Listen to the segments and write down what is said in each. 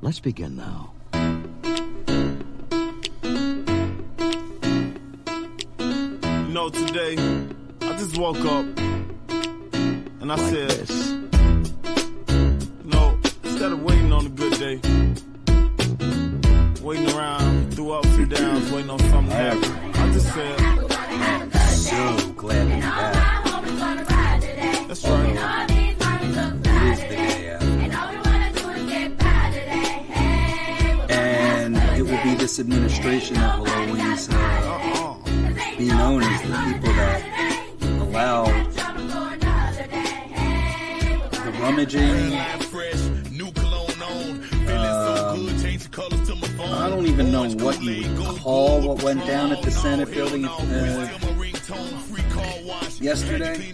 Let's begin now. You know, today, I just woke up and I said, this. You know, instead of waiting on a good day, waiting around through ups and downs, waiting on something to happen, I just said, I'm so glad to be back. that's right. It is the day after. And it will be this administration that will always be known as the people that allow the rummaging. I don't even know what you would call what went down at the Senate building yesterday.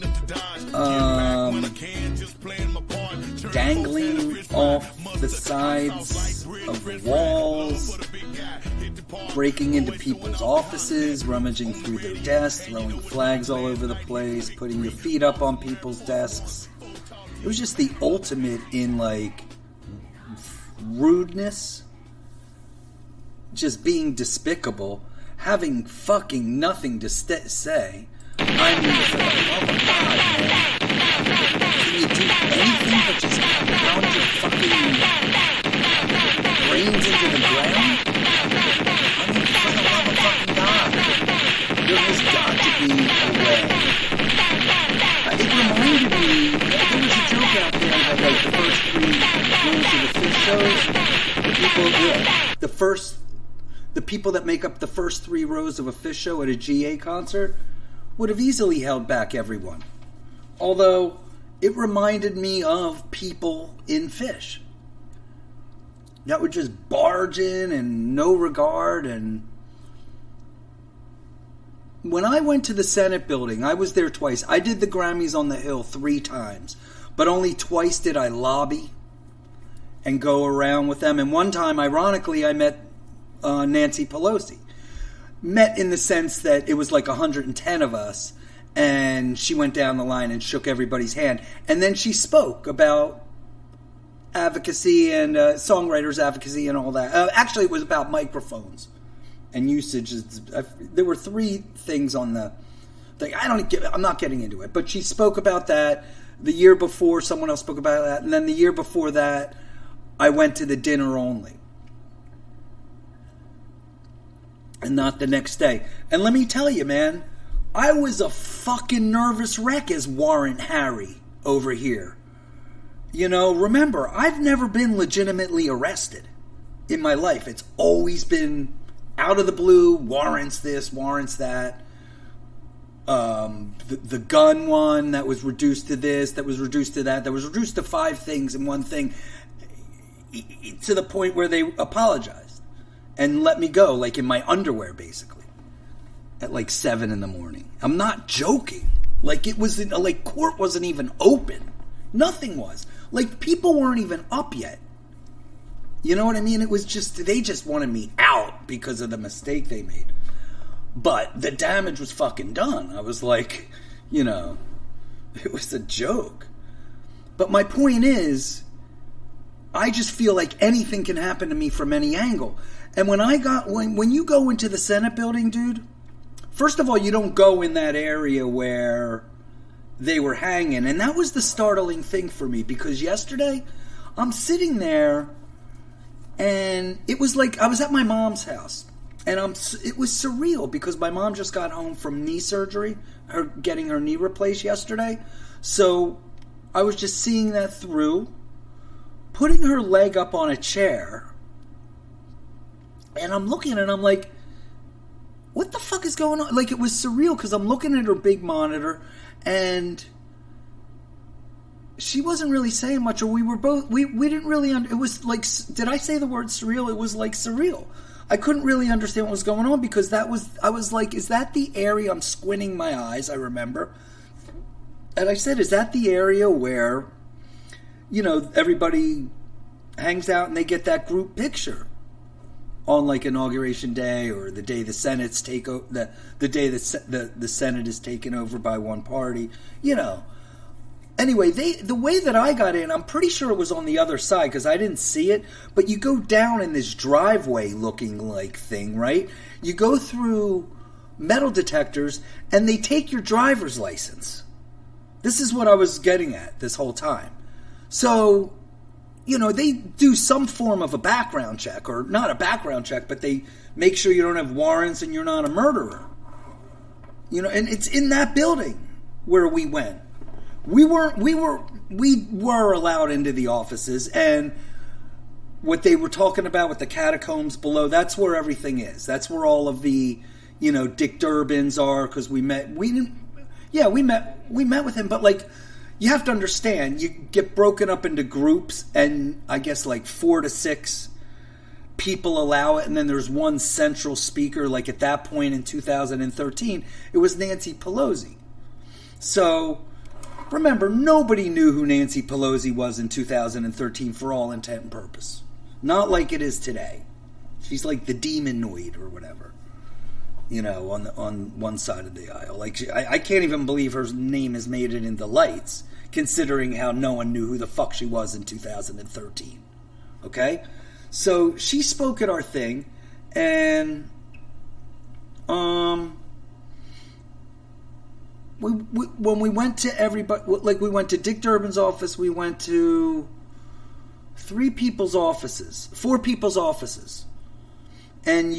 Dangling off the sides of the walls, breaking into people's offices, rummaging through their desks, throwing flags all over the place, putting your feet up on people's desks. It was just the ultimate in, like, rudeness, just being despicable, having fucking nothing to say. I mean, for the love of God, man. Can you do anything but just pound your fucking brains into the ground? I mean, for the love of fucking God. There has got to be a way. It reminded me, there was a joke out there that, like, the first 3 rows of the Fish shows, the people that make up the first 3 rows of a Fish show at a GA concert would have easily held back everyone. Although, it reminded me of people in Fish that would just barge in and no regard. And when I went to the Senate building, I was there twice. I did the Grammys on the Hill 3 times, but only twice did I lobby and go around with them. And one time, ironically, I met Nancy Pelosi. Met in the sense that it was like 110 of us, and she went down the line and shook everybody's hand. And then she spoke about advocacy and songwriters' advocacy and all that. Actually, it was about microphones and usage. There were 3 things on the thing. I'm not getting into it, but she spoke about that. The year before, someone else spoke about that. And then the year before that, I went to the dinner only. And not the next day. And let me tell you, man, I was a fucking nervous wreck as Warrant Harry over here. You know, remember, I've never been legitimately arrested in my life. It's always been out of the blue, warrants this, warrants that. The gun one that was reduced to this, that was reduced to that was reduced to 5 things in one thing, to the point where they apologized and let me go, like in my underwear, basically, at like 7 a.m. I'm not joking. Like, it was like court wasn't even open. Nothing was. Like, people weren't even up yet. You know what I mean? It was just, they just wanted me out because of the mistake they made. But the damage was fucking done. I was like, you know, it was a joke. But my point is, I just feel like anything can happen to me from any angle. And when you go into the Senate building, dude, first of all, you don't go in that area where they were hanging. And that was the startling thing for me, because yesterday I'm sitting there and it was like I was at my mom's house. And it was surreal because my mom just got home from knee surgery, getting her knee replaced yesterday. So I was just seeing that through, putting her leg up on a chair. And I'm looking and I'm like, what the fuck is going on? Like, it was surreal because I'm looking at her big monitor and she wasn't really saying much, or we were both, we didn't really, it was like, did I say the word surreal? It was like surreal. I couldn't really understand what was going on because I was like, is that the area? I'm squinting my eyes, I remember. And I said, is that the area where, you know, everybody hangs out and they get that group picture on like Inauguration Day or the day the Senate's the day the Senate is taken over by one party, you know. Anyway, the way that I got in, I'm pretty sure it was on the other side because I didn't see it. But you go down in this driveway looking like thing, right? You go through metal detectors and they take your driver's license. This is what I was getting at this whole time. So, they do some form of a background check, or not a background check, but they make sure you don't have warrants and you're not a murderer. And it's in that building where we went. We were allowed into the offices, and what they were talking about with the catacombs below, that's where everything is. That's where all of the, Dick Durbins are, because we met with him, but like, you have to understand, you get broken up into groups, and I guess like 4 to 6 people allow it, and then there's one central speaker. Like at that point in 2013, it was Nancy Pelosi. So remember, nobody knew who Nancy Pelosi was in 2013 for all intent and purpose. Not like it is today. She's like the demonoid or whatever, on one side of the aisle. Like I can't even believe her name has made it into lights, considering how no one knew who the fuck she was in 2013. Okay? So she spoke at our thing, and when we went to everybody, like we went to Dick Durbin's office, we went to 4 people's offices, and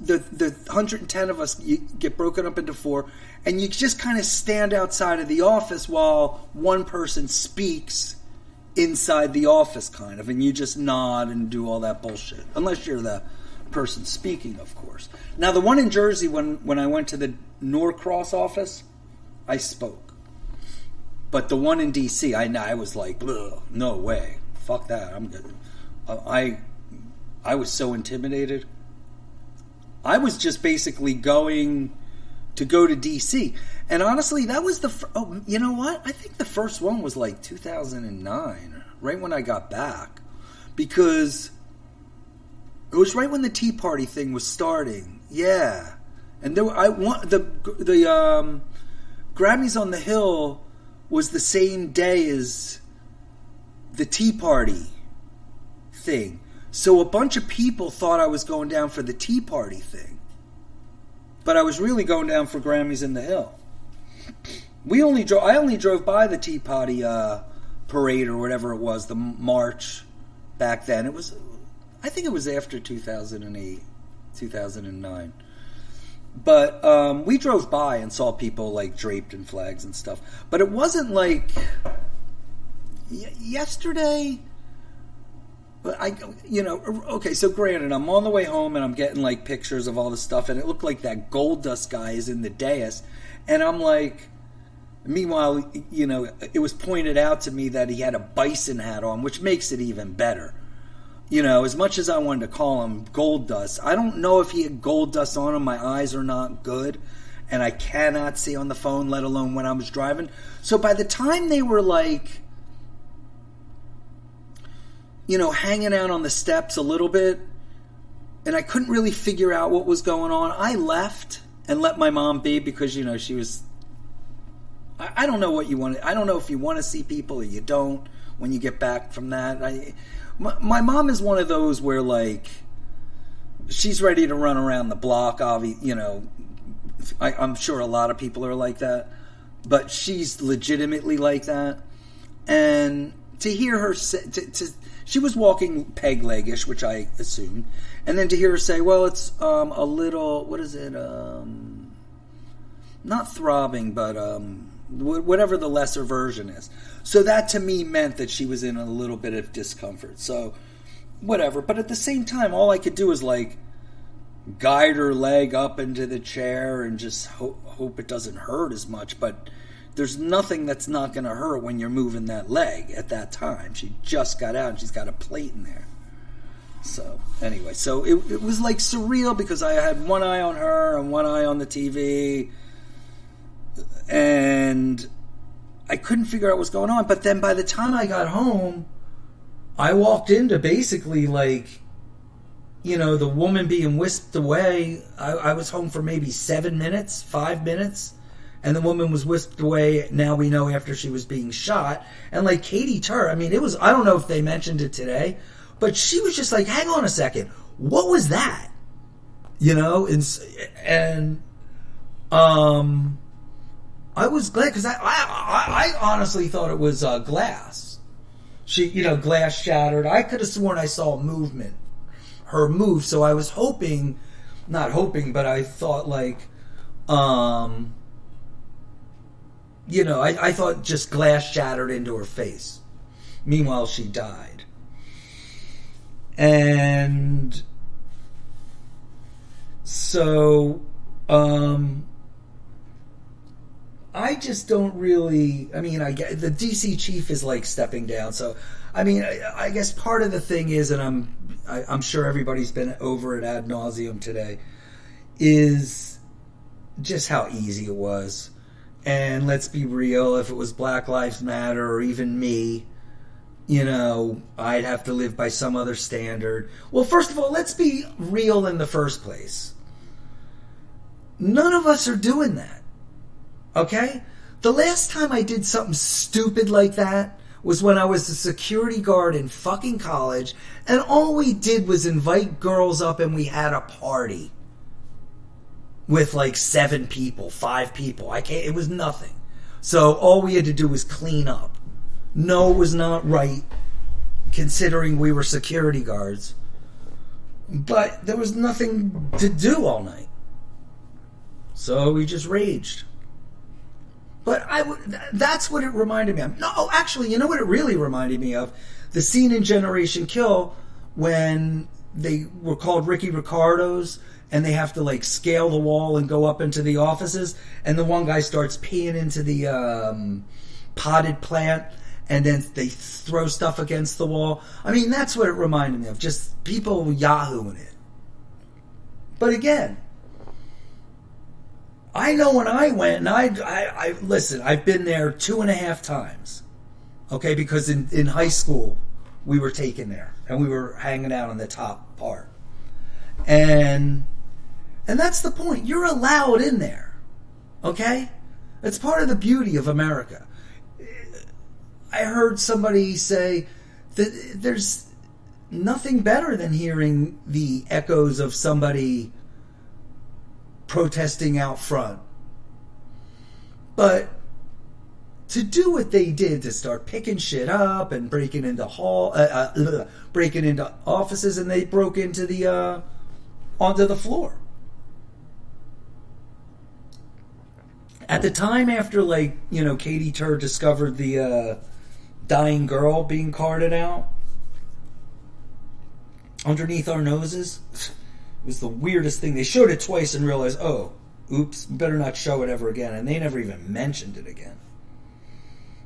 the 110 of us, you get broken up into 4, and you just kind of stand outside of the office while one person speaks inside the office, kind of, and you just nod and do all that bullshit, unless you're the person speaking, of course. Now, the one in Jersey, when I went to the Norcross office, I spoke, but the one in DC, I was like, no way, fuck that, I'm good. I was so intimidated. I was just basically going to DC. And honestly, that was you know what? I think the first one was like 2009, right when I got back. Because it was right when the Tea Party thing was starting. Yeah. And the Grammys on the Hill was the same day as the Tea Party thing. So a bunch of people thought I was going down for the Tea Party thing. But I was really going down for Grammys in the Hill. I only drove by the Tea Party parade or whatever it was, the march back then. I think it was after 2008, 2009. But we drove by and saw people like draped in flags and stuff. But it wasn't like yesterday. But okay, so granted, I'm on the way home and I'm getting like pictures of all the stuff, and it looked like that Gold Dust guy is in the dais, and I'm like, meanwhile, it was pointed out to me that he had a bison hat on, which makes it even better. As much as I wanted to call him Gold Dust, I don't know if he had gold dust on him. My eyes are not good, and I cannot see on the phone, let alone when I was driving. So by the time they were like, hanging out on the steps a little bit, and I couldn't really figure out what was going on, I left and let my mom be, because, she was, I don't know what you want. I don't know if you want to see people or you don't when you get back from that. My mom is one of those where, like, she's ready to run around the block, I'm sure a lot of people are like that, but she's legitimately like that. And to hear her say, she was walking peg-leg-ish, which I assumed, and then to hear her say, well, it's a little, what is it, not throbbing, but whatever the lesser version is. So that to me meant that she was in a little bit of discomfort. So whatever. But at the same time, all I could do was like guide her leg up into the chair and just hope it doesn't hurt as much. But there's nothing that's not going to hurt when you're moving that leg at that time. She just got out and she's got a plate in there. So anyway, so it was like surreal because I had one eye on her and one eye on the TV, and I couldn't figure out what was going on. But then by the time I got home, I walked into basically like, you know, the woman being whisked away. I was home for maybe 7 minutes, 5 minutes, And the woman was whisked away, now we know, after she was being shot. And like Katie Tur, I mean, it was, I don't know if they mentioned it today, but she was just like, hang on a second, what was that? You know, and I was glad, because I honestly thought it was glass. Glass shattered. I could have sworn I saw movement, her move, so I was hoping, not hoping, but I thought like, I thought just glass shattered into her face. Meanwhile, she died. And so, I just don't really, I mean, the DC chief is like stepping down. So, I mean, I guess part of the thing is, and I'm sure everybody's been over it ad nauseum today, is just how easy it was. And let's be real, if it was Black Lives Matter or even me, I'd have to live by some other standard. Well, first of all, let's be real in the first place. None of us are doing that. Okay? The last time I did something stupid like that was when I was a security guard in fucking college, and all we did was invite girls up and we had a party with like 7 people, 5 people. It was nothing. So all we had to do was clean up. No, it was not right, considering we were security guards. But there was nothing to do all night. So we just raged. But that's what it reminded me of. No, actually, you know what it really reminded me of? The scene in Generation Kill when they were called Ricky Ricardos and they have to like scale the wall and go up into the offices, and the one guy starts peeing into the potted plant, and then they throw stuff against the wall. I mean, that's what it reminded me of. Just people yahooing it. But again, I know when I went, and I listen, I've been there 2.5 times. Okay, because in high school, we were taken there, and we were hanging out on the top part. And that's the point. You're allowed in there. Okay? That's part of the beauty of America. I heard somebody say that there's nothing better than hearing the echoes of somebody protesting out front. But to do what they did, to start picking shit up and breaking into breaking into offices, and they broke into the onto the floor. At the time, after Katie Tur discovered the dying girl being carted out underneath our noses, it was the weirdest thing. They showed it twice and realized, oh, oops, better not show it ever again. And they never even mentioned it again.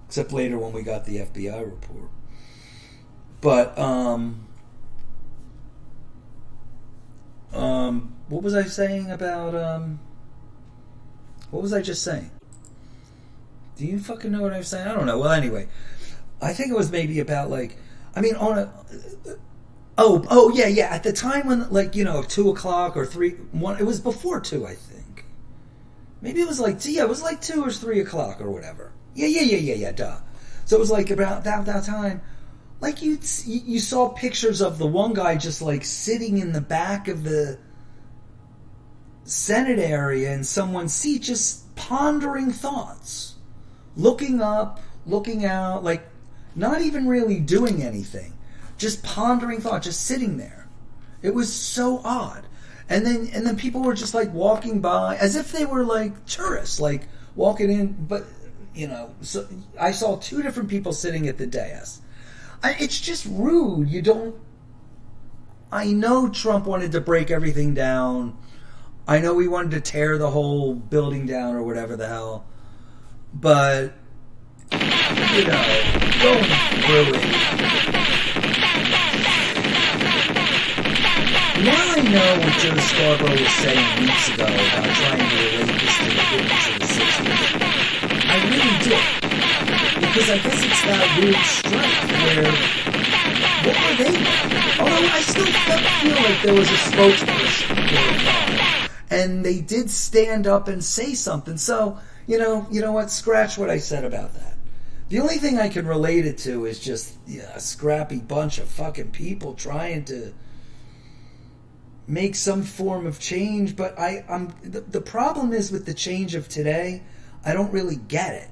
Except later when we got the FBI report. But, what was I saying about, what was I just saying? Do you fucking know what I was saying? I don't know. Well, anyway, I think it was maybe about yeah. At the time when 2 o'clock or 3, 1, it was before 2, I think. Maybe it was it was 2 or 3 o'clock or whatever. Yeah, duh. So it was about that time. You saw pictures of the one guy just sitting in the back of the Senate area in someone's seat, just pondering thoughts, looking up, looking out, not even really doing anything, just pondering thoughts, just sitting there. It was so odd. And then people were just walking by as if they were tourists, walking in. But so I saw 2 different people sitting at the dais. It's just rude. I know Trump wanted to break everything down. I know he wanted to tear the whole building down or whatever the hell. But, going through it. Now I know what Joe Scarborough was saying weeks ago about trying to relate this to the 50s and the 60s. I really did. Because I guess it's that weird strife where, what were they like? Although I still feel like there was a spokesperson for a while. And they did stand up and say something. So, you know what? Scratch what I said about that. The only thing I can relate it to is just a scrappy bunch of fucking people trying to make some form of change. But the problem is with the change of today, I don't really get it.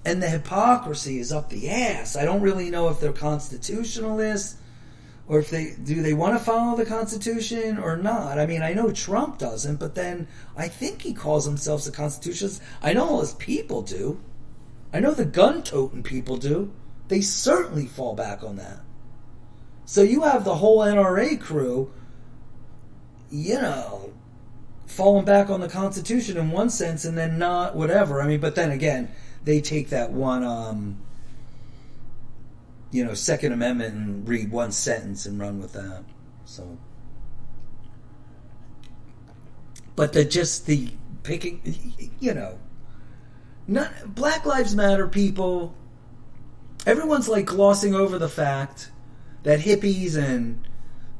And the hypocrisy is up the ass. I don't really know if they're constitutionalists or if they want to follow the Constitution or not. I mean, I know Trump doesn't, but then I think he calls himself a constitutionalist. I know all his people do. I know the gun-toting people do. They certainly fall back on that. So you have the whole NRA crew, falling back on the Constitution in one sense and then not whatever. I mean, but then again, they take that one, Second Amendment and read one sentence and run with that. So, but the picking, Black Lives Matter people, everyone's like glossing over the fact that hippies and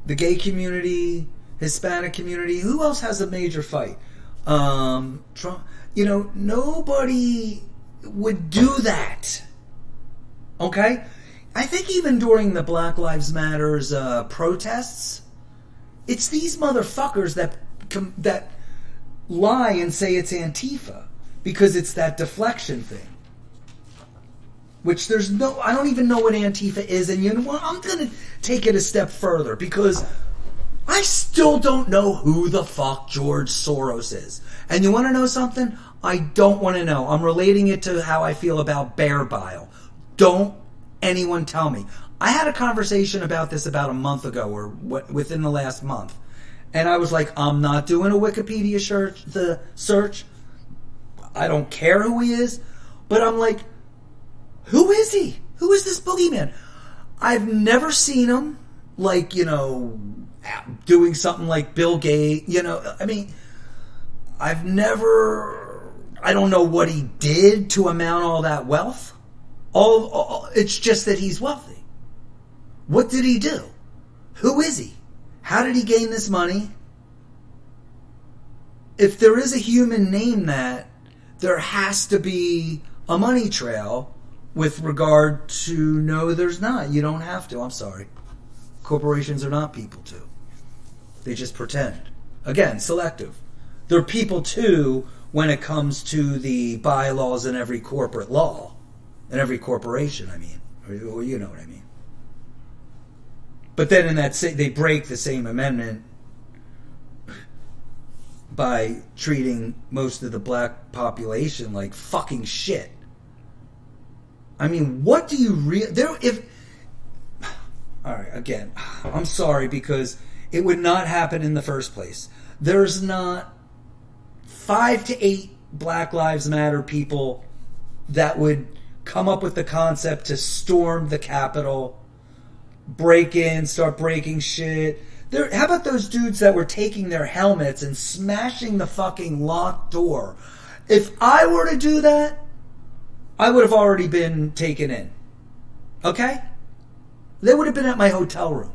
the gay community, Hispanic community, who else has a major fight? Trump, nobody would do that. Okay? I think even during the Black Lives Matter's protests, it's these motherfuckers that lie and say it's Antifa because it's that deflection thing. Which I don't even know what Antifa is, and you know what? I'm going to take it a step further because I still don't know who the fuck George Soros is. And you want to know something? I don't want to know. I'm relating it to how I feel about bear bile. Don't anyone tell me. I had a conversation about this about a month ago or within the last month. And I was like, I'm not doing a Wikipedia search. I don't care who he is. But I'm like, who is he? Who is this boogeyman? I've never seen him, doing something like Bill Gates. I don't know what he did to amount all that wealth. It's just that he's wealthy. What did he do? Who is he? How did he gain this money? If there is a human named that, there has to be a money trail. With regard to, no, there's not. You don't have to. I'm sorry. Corporations are not people too. They just pretend. Again, selective. They're people too when it comes to the bylaws in every corporate law. In every corporation, I mean. Or you know what I mean. But then in that they break the same amendment by treating most of the black population like fucking shit. I mean, what do you Alright, again, I'm sorry because it would not happen in the first place. There's not 5 to 8 Black Lives Matter people that would come up with the concept to storm the Capitol, break in, start breaking shit. How about those dudes that were taking their helmets and smashing the fucking locked door? If I were to do that, I would have already been taken in. Okay? They would have been at my hotel room.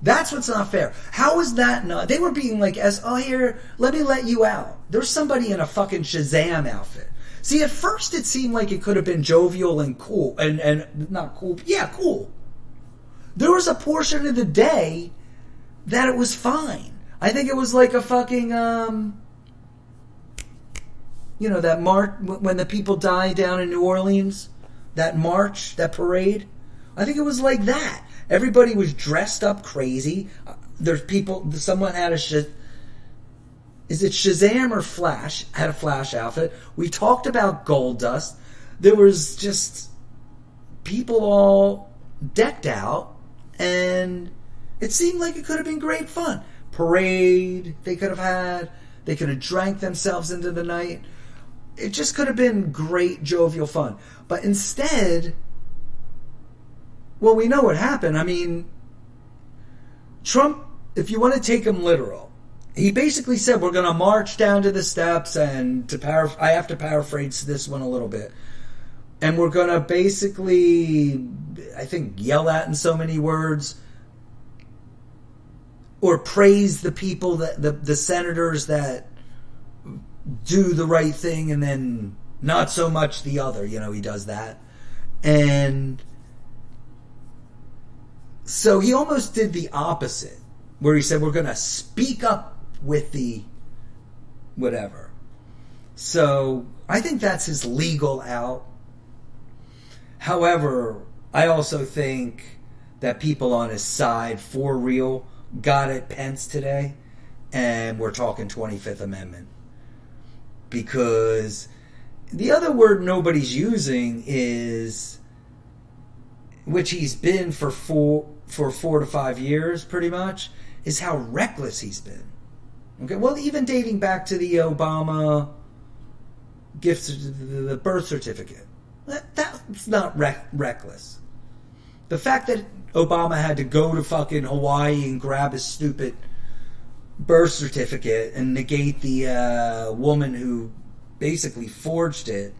That's what's not fair. How is that not? They were being like, here, let me let you out. There's somebody in a fucking Shazam outfit. See, at first it seemed like it could have been jovial and cool. And not cool. Yeah, cool. There was a portion of the day that it was fine. I think it was like a fucking, that march when the people died down in New Orleans, that march, that parade. I think it was like that. Everybody was dressed up crazy. There's people. Someone had is it Shazam or Flash? Had a Flash outfit. We talked about gold dust. There was just people all decked out, and it seemed like it could have been great fun. Parade they could have had. They could have drank themselves into the night. It just could have been great, jovial fun. But instead, well, we know what happened. I mean, Trump, if you want to take him literal, he basically said, we're going to march down to the steps, and I have to paraphrase this one a little bit, and we're going to basically, I think, yell at in so many words, or praise the people that the senators that do the right thing, and then not so much the other. He does that. And so he almost did the opposite, where he said, we're going to speak up with the whatever. So I think that's his legal out. However, I also think that people on his side, for real, got at Pence today, and we're talking 25th Amendment. Because the other word nobody's using is, which he's been for 4 to 5 years, pretty much, is how reckless he's been. Okay, well, even dating back to the Obama gift, the birth certificate, that's not reckless. The fact that Obama had to go to fucking Hawaii and grab his stupid birth certificate and negate the woman who basically forged it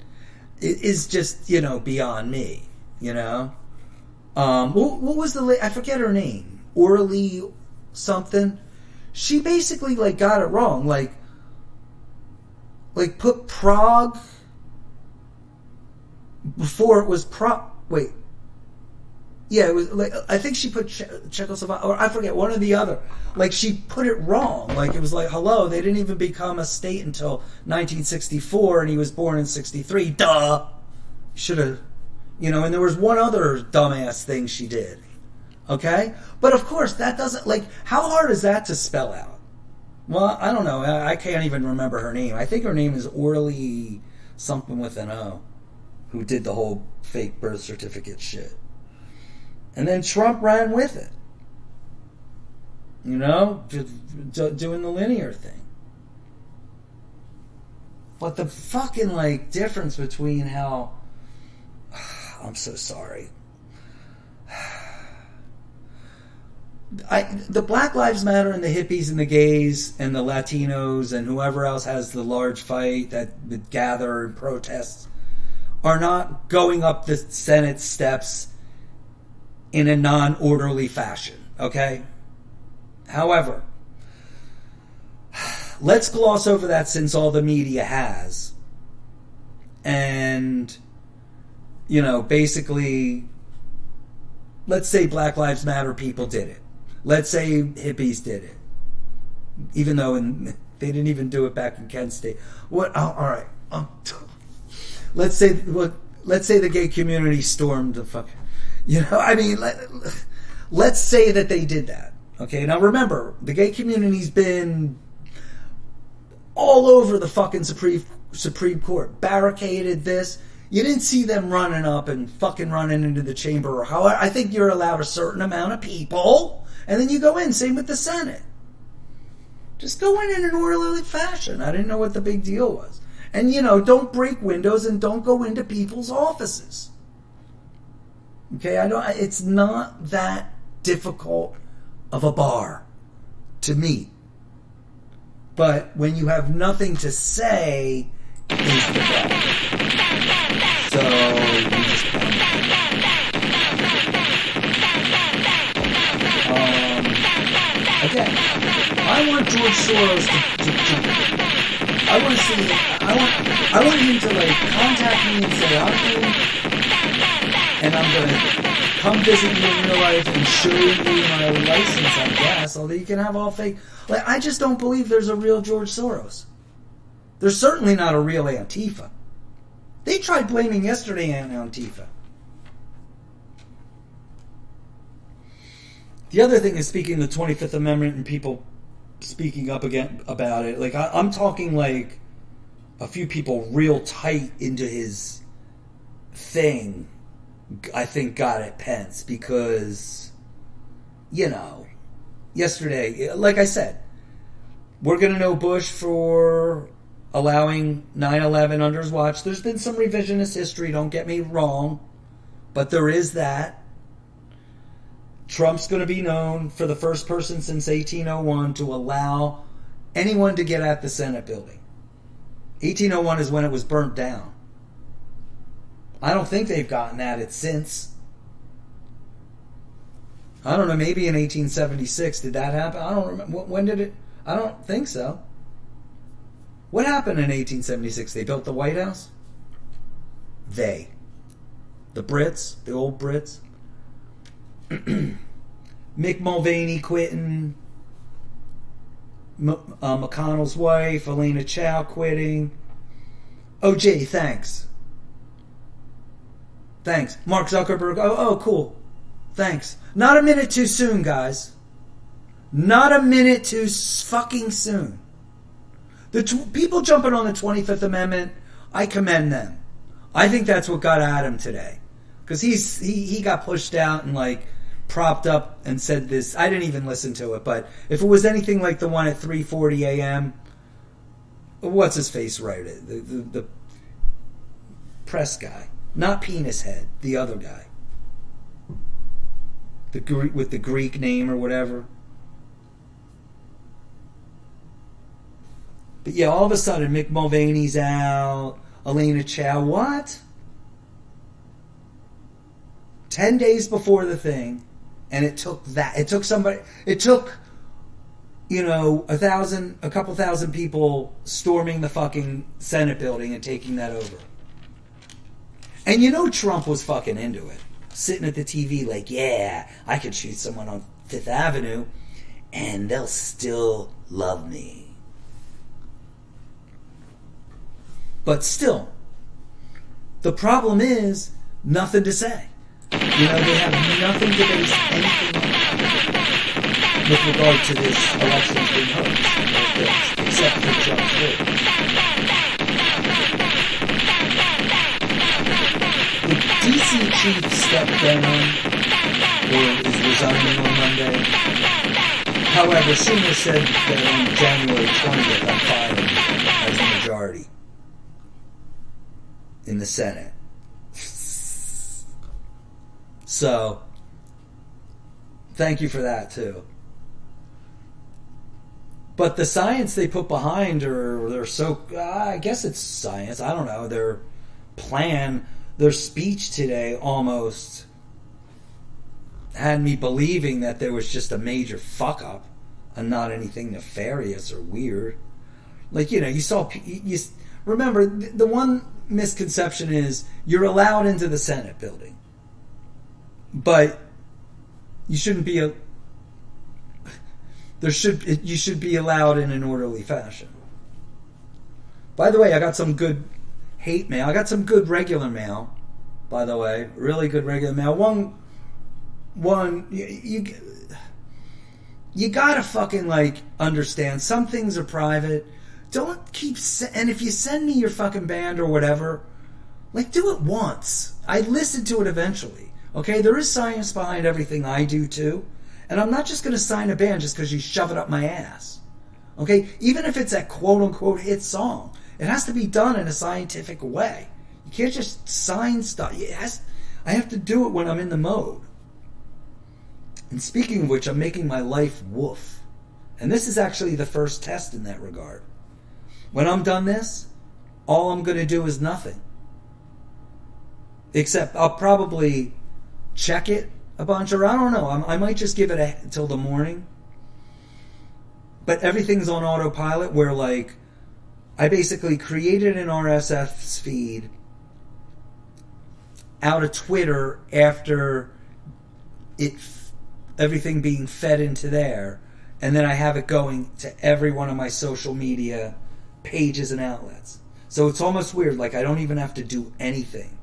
is just, beyond me, What was I forget her name. Orly something. She basically, got it wrong. Like put Prague before it was Wait. Yeah, it was I think she put Czechoslovakia, or I forget, one or the other. She put it wrong. It was hello, they didn't even become a state until 1964, and he was born in 63. Duh! Should have, and there was one other dumbass thing she did. Okay? But of course, that doesn't, how hard is that to spell out? Well, I don't know. I can't even remember her name. I think her name is Orly something with an O, who did the whole fake birth certificate shit. And then Trump ran with it. Doing the linear thing. But the fucking, difference between how... I'm so sorry. The Black Lives Matter and the hippies and the gays and the Latinos and whoever else has the large fight that would gather and protest are not going up the Senate steps in a non-orderly fashion, okay? However, let's gloss over that since all the media has. And, basically, let's say Black Lives Matter people did it. Let's say hippies did it. Even though they didn't even do it back in Kent State. What? Oh, all right. Let's say the gay community stormed the fucking... let's say that they did that. Okay, now remember, the gay community's been all over the fucking Supreme Court, barricaded this. You didn't see them running up and fucking running into the chamber or however. I think you're allowed a certain amount of people, and then you go in. Same with the Senate. Just go in an orderly fashion. I didn't know what the big deal was. And, don't break windows and don't go into people's offices. Okay, it's not that difficult of a bar to meet. But when you have nothing to say, is the problem. So, you just again, I want George Soros to jump in. I want him to contact me and say, I'm you, and I'm going to come visit you in real life and show you my license, I guess, although you can have all fake. I just don't believe there's a real George Soros. There's certainly not a real Antifa. They tried blaming yesterday on Antifa. The other thing is, speaking of the 25th Amendment and people speaking up again about it, I'm talking a few people real tight into his thing, I think, got at Pence because, yesterday, like I said, we're going to know Bush for allowing 9/11 under his watch. There's been some revisionist history, don't get me wrong, but there is that. Trump's going to be known for the first person since 1801 to allow anyone to get at the Senate building. 1801 is when it was burnt down. I don't think they've gotten at it since. I don't know, maybe in 1876. Did that happen? I don't remember. When did it? I don't think so. What happened in 1876? They built the White House? The Brits, the old Brits. Mick Mulvaney quitting. McConnell's wife, Elena Chow quitting. OJ, thanks. Thanks. Mark Zuckerberg, oh, cool. Thanks. Not a minute too soon, guys. Not a minute too fucking soon. The people jumping on the 25th Amendment, I commend them. I think that's what got Adam today. Because he got pushed out and like propped up and said this. I didn't even listen to it, but if it was anything like the one at 3:40 a.m., what's his face wrote it? The press guy. Not Penis Head, the other guy. With the Greek name or whatever. But yeah, all of a sudden, Mick Mulvaney's out. Elena Chow, what? 10 days before the thing, and it took that. It took somebody. It took, a couple thousand people storming the fucking Senate building and taking that over. And Trump was fucking into it. Sitting at the TV like, yeah, I could shoot someone on Fifth Avenue, and they'll still love me. But still, the problem is nothing to say. They have nothing to base anything on with regard to this election being hoaxed, except for Trump's vote. The DC chief stepped down, or is resigning on Monday. However, Schumer said that on January 20th, I'm fired as a majority in the Senate. So, thank you for that too. But the science they put behind they're so, I guess it's science, I don't know, their plan, their speech today almost had me believing that there was just a major fuck up and not anything nefarious or weird. Like, you remember, the one misconception is you're allowed into the Senate building, but you shouldn't be you should be allowed in an orderly fashion. By the way, I got some good hate mail. I got some good regular mail, by the way. Really good regular mail. One you gotta fucking understand some things are private. Don't keep and if you send me your fucking band or whatever, do it once. I listen to it eventually. Okay, there is science behind everything I do too, and I'm not just going to sign a band just because you shove it up my ass. Okay, even if it's a quote unquote hit song, it has to be done in a scientific way. You can't just sign stuff. I have to do it when I'm in the mode. And speaking of which, I'm making my life Woof, and this is actually the first test in that regard. When I'm done this, all I'm going to do is nothing. Except I'll probably check it a bunch, or I don't know. I might just give it until the morning. But everything's on autopilot where I basically created an RSS feed out of Twitter after everything being fed into there. And then I have it going to every one of my social media pages and outlets. So it's almost weird. I don't even have to do anything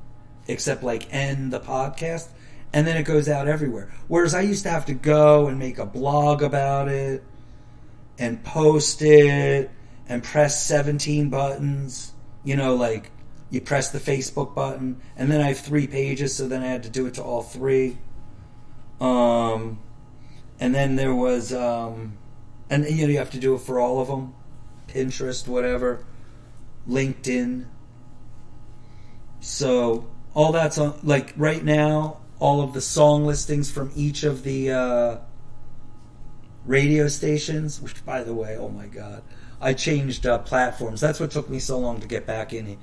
except end the podcast, and then it goes out everywhere. Whereas I used to have to go and make a blog about it and post it and press 17 buttons. You press the Facebook button, and then I have 3 pages, so then I had to do it to all 3. And then there was and you have to do it for all of them. Pinterest, whatever, LinkedIn. So all that's on. Right now, all of the song listings from each of the radio stations. Which, by the way, oh my god, I changed platforms. That's what took me so long to get back in.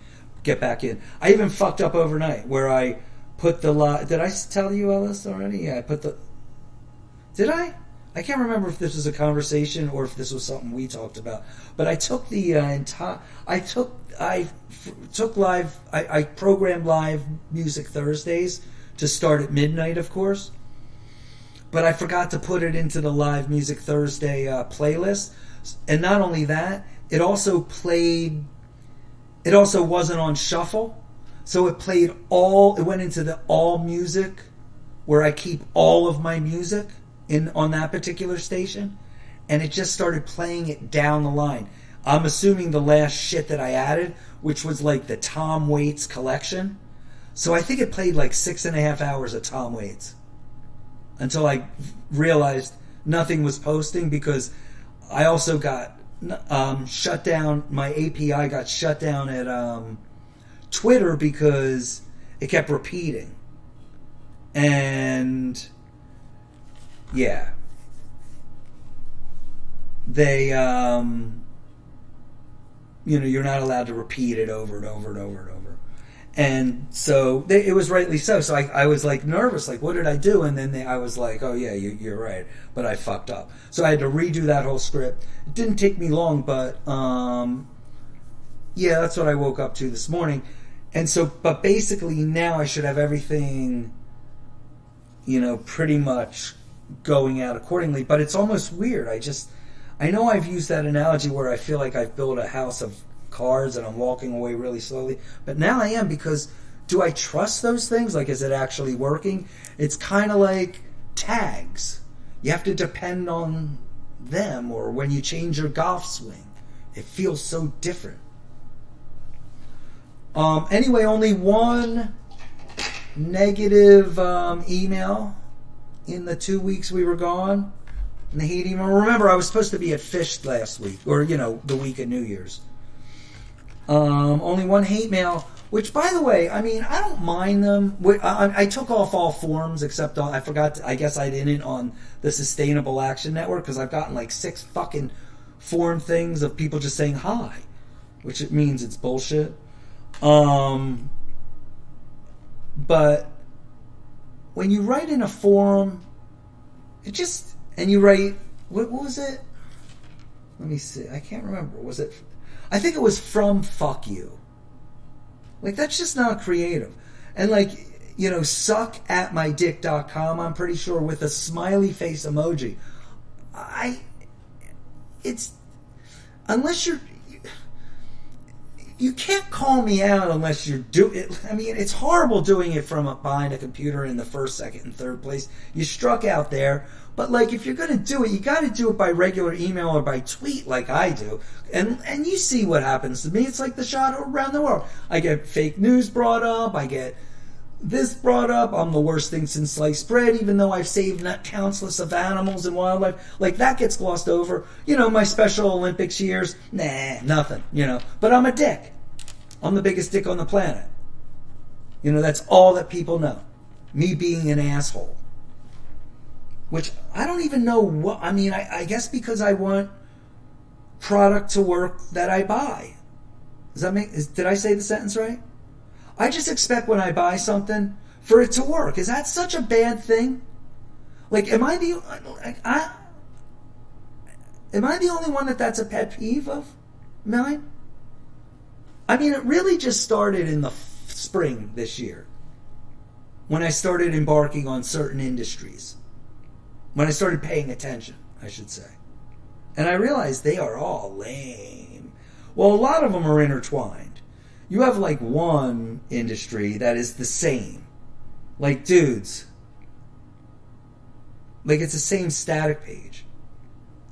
I even fucked up overnight where I put the. Did I tell you all this already? Yeah, I put the. Did I? I can't remember if this was a conversation or if this was something we talked about. But I took the entire. I programmed live music Thursdays to start at midnight, of course. But I forgot to put it into the live music Thursday playlist. And not only that, it also played. It also wasn't on shuffle, so it played all. It went into the all music, where I keep all of my music on that particular station, and it just started playing it down the line. I'm assuming the last shit that I added, which was like the Tom Waits collection. So I think it played like 6.5 hours of Tom Waits until I realized nothing was posting, because I also got shut down. My API got shut down at Twitter because it kept repeating. And yeah, they, you're not allowed to repeat it over and over and over and over. And so it was rightly so. So I was like nervous, like, what did I do? And then I was like, oh yeah, you're right, but I fucked up. So I had to redo that whole script. It didn't take me long, but yeah, that's what I woke up to this morning. And so, but basically now I should have everything, pretty much going out accordingly. But it's almost weird. I know I've used that analogy where I feel like I've built a house of cards and I'm walking away really slowly. But now I am, because do I trust those things? Like, is it actually working? It's kind of like tags. You have to depend on them, or when you change your golf swing. It feels so different. Anyway, only one negative email in the 2 weeks we were gone. And the hate email. Remember, I was supposed to be at Fish last week, or the week of New Year's. Only one hate mail, which, by the way, I mean, I don't mind them. I took off all forums except I forgot. I guess I didn't on the Sustainable Action Network, because I've gotten like 6 fucking forum things of people just saying hi, which it means it's bullshit. But when you write in a forum, and you write, what was it? Let me see. I can't remember. Was it? I think it was from fuck you. Like, that's just not creative. And like, suckatmydick.com, I'm pretty sure, with a smiley face emoji. Unless you can't call me out unless you're I mean, it's horrible doing it from behind a computer in the first, second, and third place. You struck out there. But like, if you're going to do it, you got to do it by regular email or by tweet like I do. And you see what happens to me. It's like the shot around the world. I get fake news brought up. I get this brought up. I'm the worst thing since sliced bread, even though I've saved countless of animals and wildlife. Like, that gets glossed over. My Special Olympics years, nothing, But I'm a dick. I'm the biggest dick on the planet. That's all that people know. Me being an asshole. Which I don't even know what... I mean, I guess because I want product to work that I buy. Does that make... Did I say the sentence right? I just expect when I buy something for it to work. Is that such a bad thing? Like, am I the only one that's a pet peeve of mine? I mean, it really just started in the spring this year, when I started embarking on certain industries. When I started paying attention, I should say. And I realized they are all lame. Well, a lot of them are intertwined. You have like one industry that is the same. Like, dudes. Like, it's the same static page.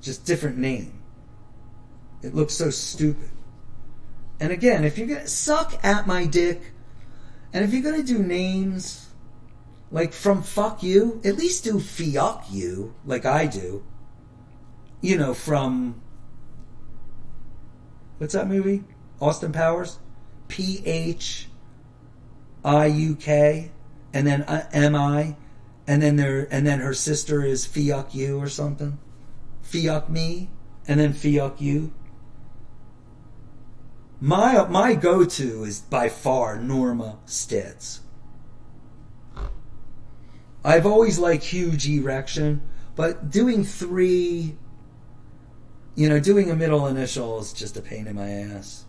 Just different name. It looks so stupid. And again, if you're going to suck at my dick, and if you're going to do names... like, from fuck you, at least do fiuck you, like I do. From... what's that movie? Austin Powers? P-H-I-U-K, and then M-I, and then her sister is fiuck you or something. Fiuck me, and then fiuck you. My go-to is by far Norma Stitz. I've always liked Huge Erection, But doing three, doing a middle initial is just a pain in my ass.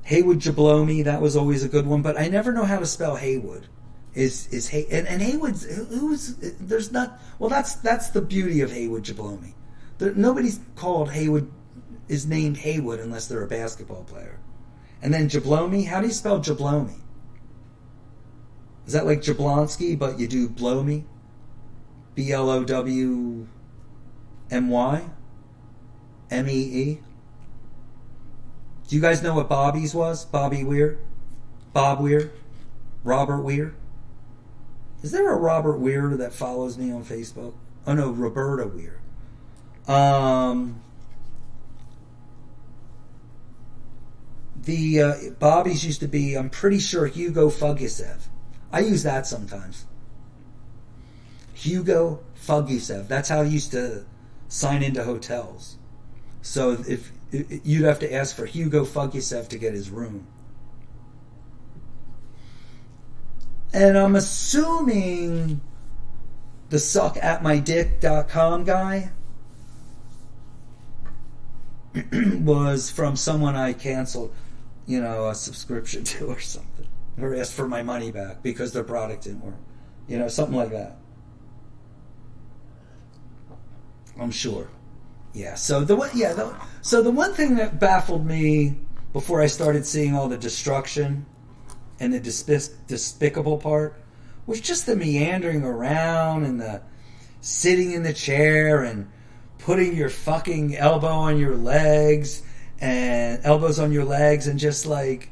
Haywood Jablomi, that was always a good one, but I never know how to spell Haywood. Is Hay and Haywood's there's not, well, that's the beauty of Haywood Jablomi. Nobody's called Haywood is named Haywood unless they're a basketball player. And then Jablomi, how do you spell Jablomi? Is that like Jablonski, but you do blow me? Blowmy? Mee? Do you guys know what Bobby's was? Bobby Weir? Bob Weir? Robert Weir? Is there a Robert Weir that follows me on Facebook? Oh no, Roberta Weir. The Bobby's used to be, I'm pretty sure, Hugo Fugisev. I use that sometimes. Hugo Fugisev. That's how I used to sign into hotels. So if you'd have to ask for Hugo Fugisev to get his room. And I'm assuming the suckatmydick.com guy was from someone I canceled, a subscription to or something. Or asked for my money back because their product didn't work. Something like that. I'm sure. Yeah. So the one thing that baffled me before I started seeing all the destruction and the despicable part was just the meandering around and the sitting in the chair and putting your fucking elbows on your legs and just like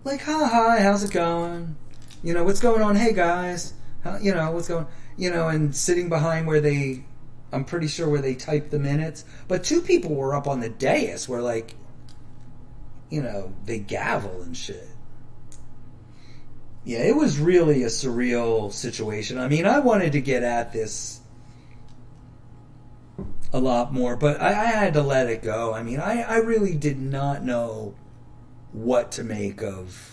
hi, how's it going? What's going on? Hey guys, what's going? And sitting behind where I'm pretty sure where they type the minutes. But two people were up on the dais where they gavel and shit. Yeah, it was really a surreal situation. I mean, I wanted to get at this a lot more, but I had to let it go. I mean, I really did not know what to make of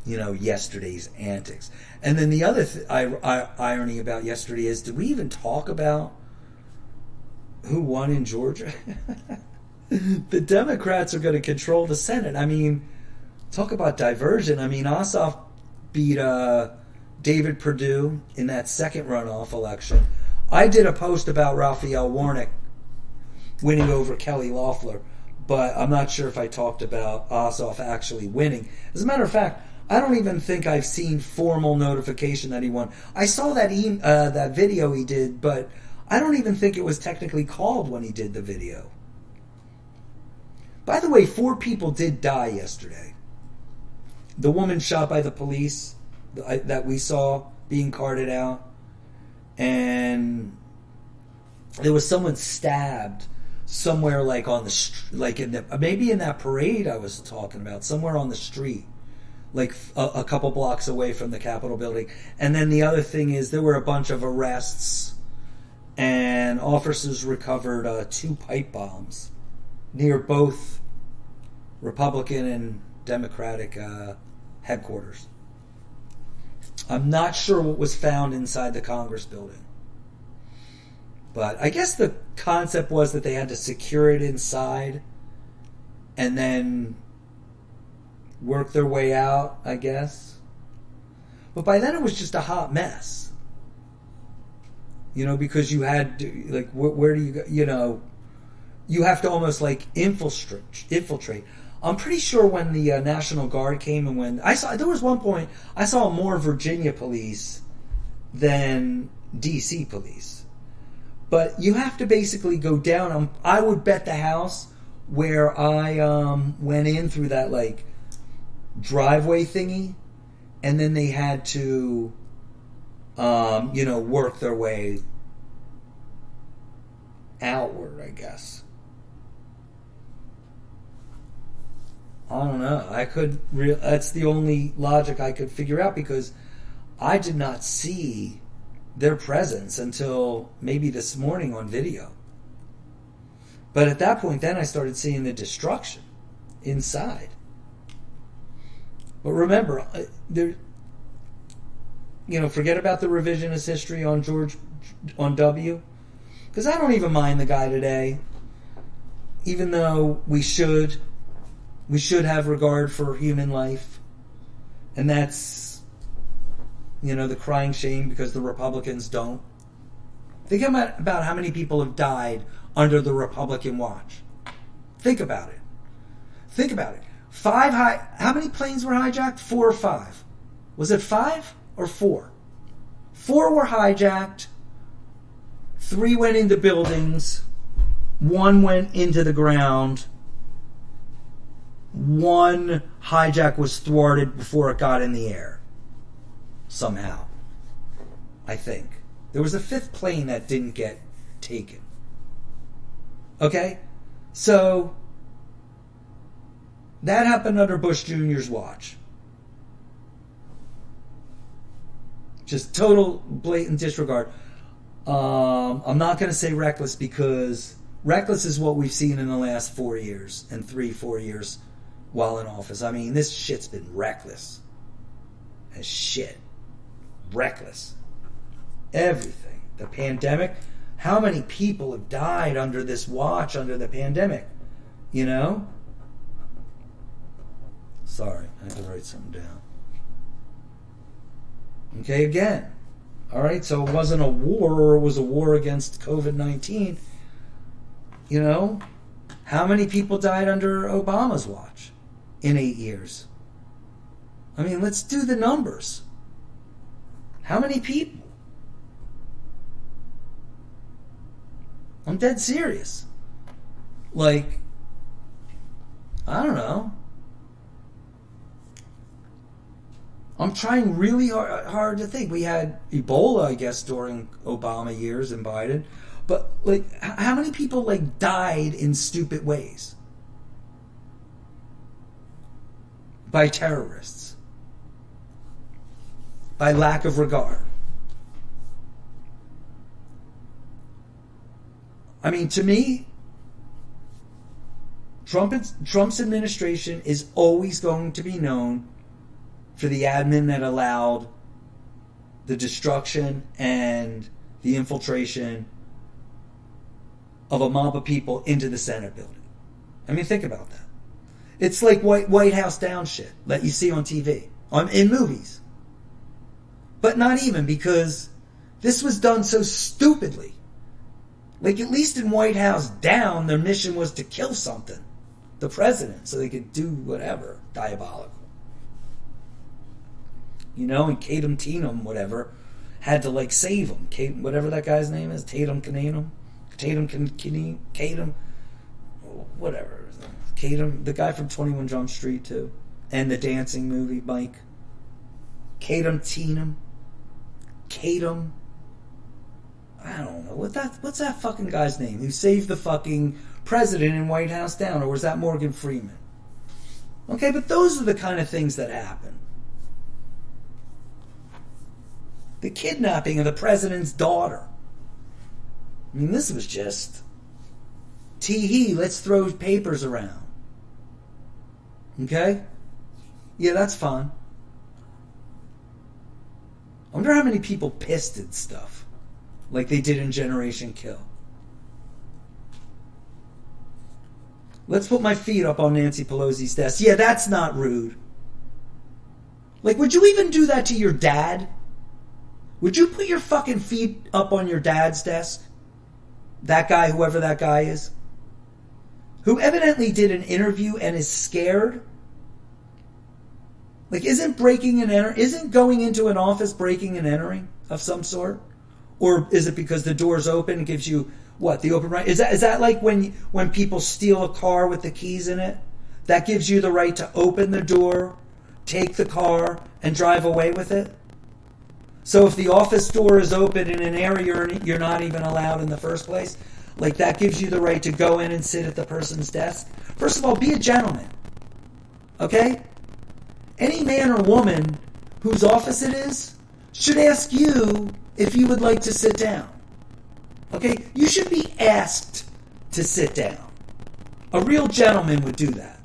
yesterday's antics. And then the other irony about yesterday is, did we even talk about who won in Georgia? The Democrats are going to control the Senate. I mean, talk about diversion. I mean, Ossoff beat David Perdue in that second runoff election. I did a post about Raphael Warnock winning over Kelly Loeffler, but I'm not sure if I talked about Ossoff actually winning. As a matter of fact, I don't even think I've seen formal notification that he won. I saw that that video he did, but I don't even think it was technically called when he did the video. By the way, 4 people did die yesterday. The woman shot by the police that we saw being carted out, and there was someone stabbed somewhere on the maybe in that parade I was talking about, somewhere on the street, a couple blocks away from the Capitol building. And then the other thing is there were a bunch of arrests, and officers recovered 2 pipe bombs near both Republican and Democratic headquarters. I'm not sure what was found inside the Congress building, but I guess the concept was that they had to secure it inside and then work their way out, I guess. But by then it was just a hot mess. Because you had to, where do you go? You have to almost infiltrate. I'm pretty sure when the National Guard came, and when there was one point I saw more Virginia police than DC police. But you have to basically go down. I would bet the house where I went in through that driveway thingy, and then they had to work their way outward, I guess. I don't know. That's the only logic I could figure out, because I did not see their presence until maybe this morning on video. But at that point, then I started seeing the destruction inside. But remember, forget about the revisionist history on on W. Because I don't even mind the guy today. Even though we should have regard for human life. And that's, the crying shame because the Republicans don't. Think about how many people have died under the Republican watch. Think about it. How many planes were hijacked? 4 or 5? Was it 5 or 4? 4 were hijacked. 3 went into buildings. 1 went into the ground. 1 hijack was thwarted before it got in the air. Somehow. I think. There was a 5th plane that didn't get taken. Okay? So, that happened under Bush Jr.'s watch. Just total blatant disregard. I'm not going to say reckless because reckless is what we've seen in the last 4 years and 3-4 years while in office. I mean, this shit's been reckless as shit. Reckless. Everything. The pandemic. How many people have died under this watch, under the pandemic? Sorry, I had to write something down. Okay, again. Alright, so it wasn't a war, or it was a war against COVID-19. How many people died under Obama's watch in 8 years? I mean, let's do the numbers. How many people? I'm dead serious. I don't know. I'm trying really hard to think. We had Ebola, I guess, during Obama years and Biden. But, how many people, died in stupid ways? By terrorists. By lack of regard. I mean, to me, Trump's administration is always going to be known for the admin that allowed the destruction and the infiltration of a mob of people into the Senate building. I mean, think about that. It's like White House down shit that you see on TV, in movies. But not even, because this was done so stupidly. At least in White House down, their mission was to kill something. The president, so they could do whatever. Diabolical. And Tatum Teenum, whatever, had to, save him. Whatever that guy's name is. Tatum, whatever. Tatum, the guy from 21 Jump Street, too. And the dancing movie, Mike. Tatum Teenum. I don't know. What's that fucking guy's name? Who saved the fucking president in White House down? Or was that Morgan Freeman? Okay, but those are the kind of things that happen. The kidnapping of the president's daughter. I mean, this was just tee-hee, let's throw papers around. Okay? Yeah, that's fun. I wonder how many people pissed at stuff like they did in Generation Kill. Let's put my feet up on Nancy Pelosi's desk. Yeah, that's not rude. Would you even do that to your dad? Would you put your fucking feet up on your dad's desk? That guy, whoever that guy is? Who evidently did an interview and is scared? Isn't going into an office breaking and entering of some sort? Or is it because the door's open and gives you, the open right? Is that like when people steal a car with the keys in it? That gives you the right to open the door, take the car, and drive away with it? So if the office door is open in an area you're not even allowed in the first place, that gives you the right to go in and sit at the person's desk? First of all, be a gentleman. Okay? Any man or woman whose office it is should ask you if you would like to sit down. Okay? You should be asked to sit down. A real gentleman would do that.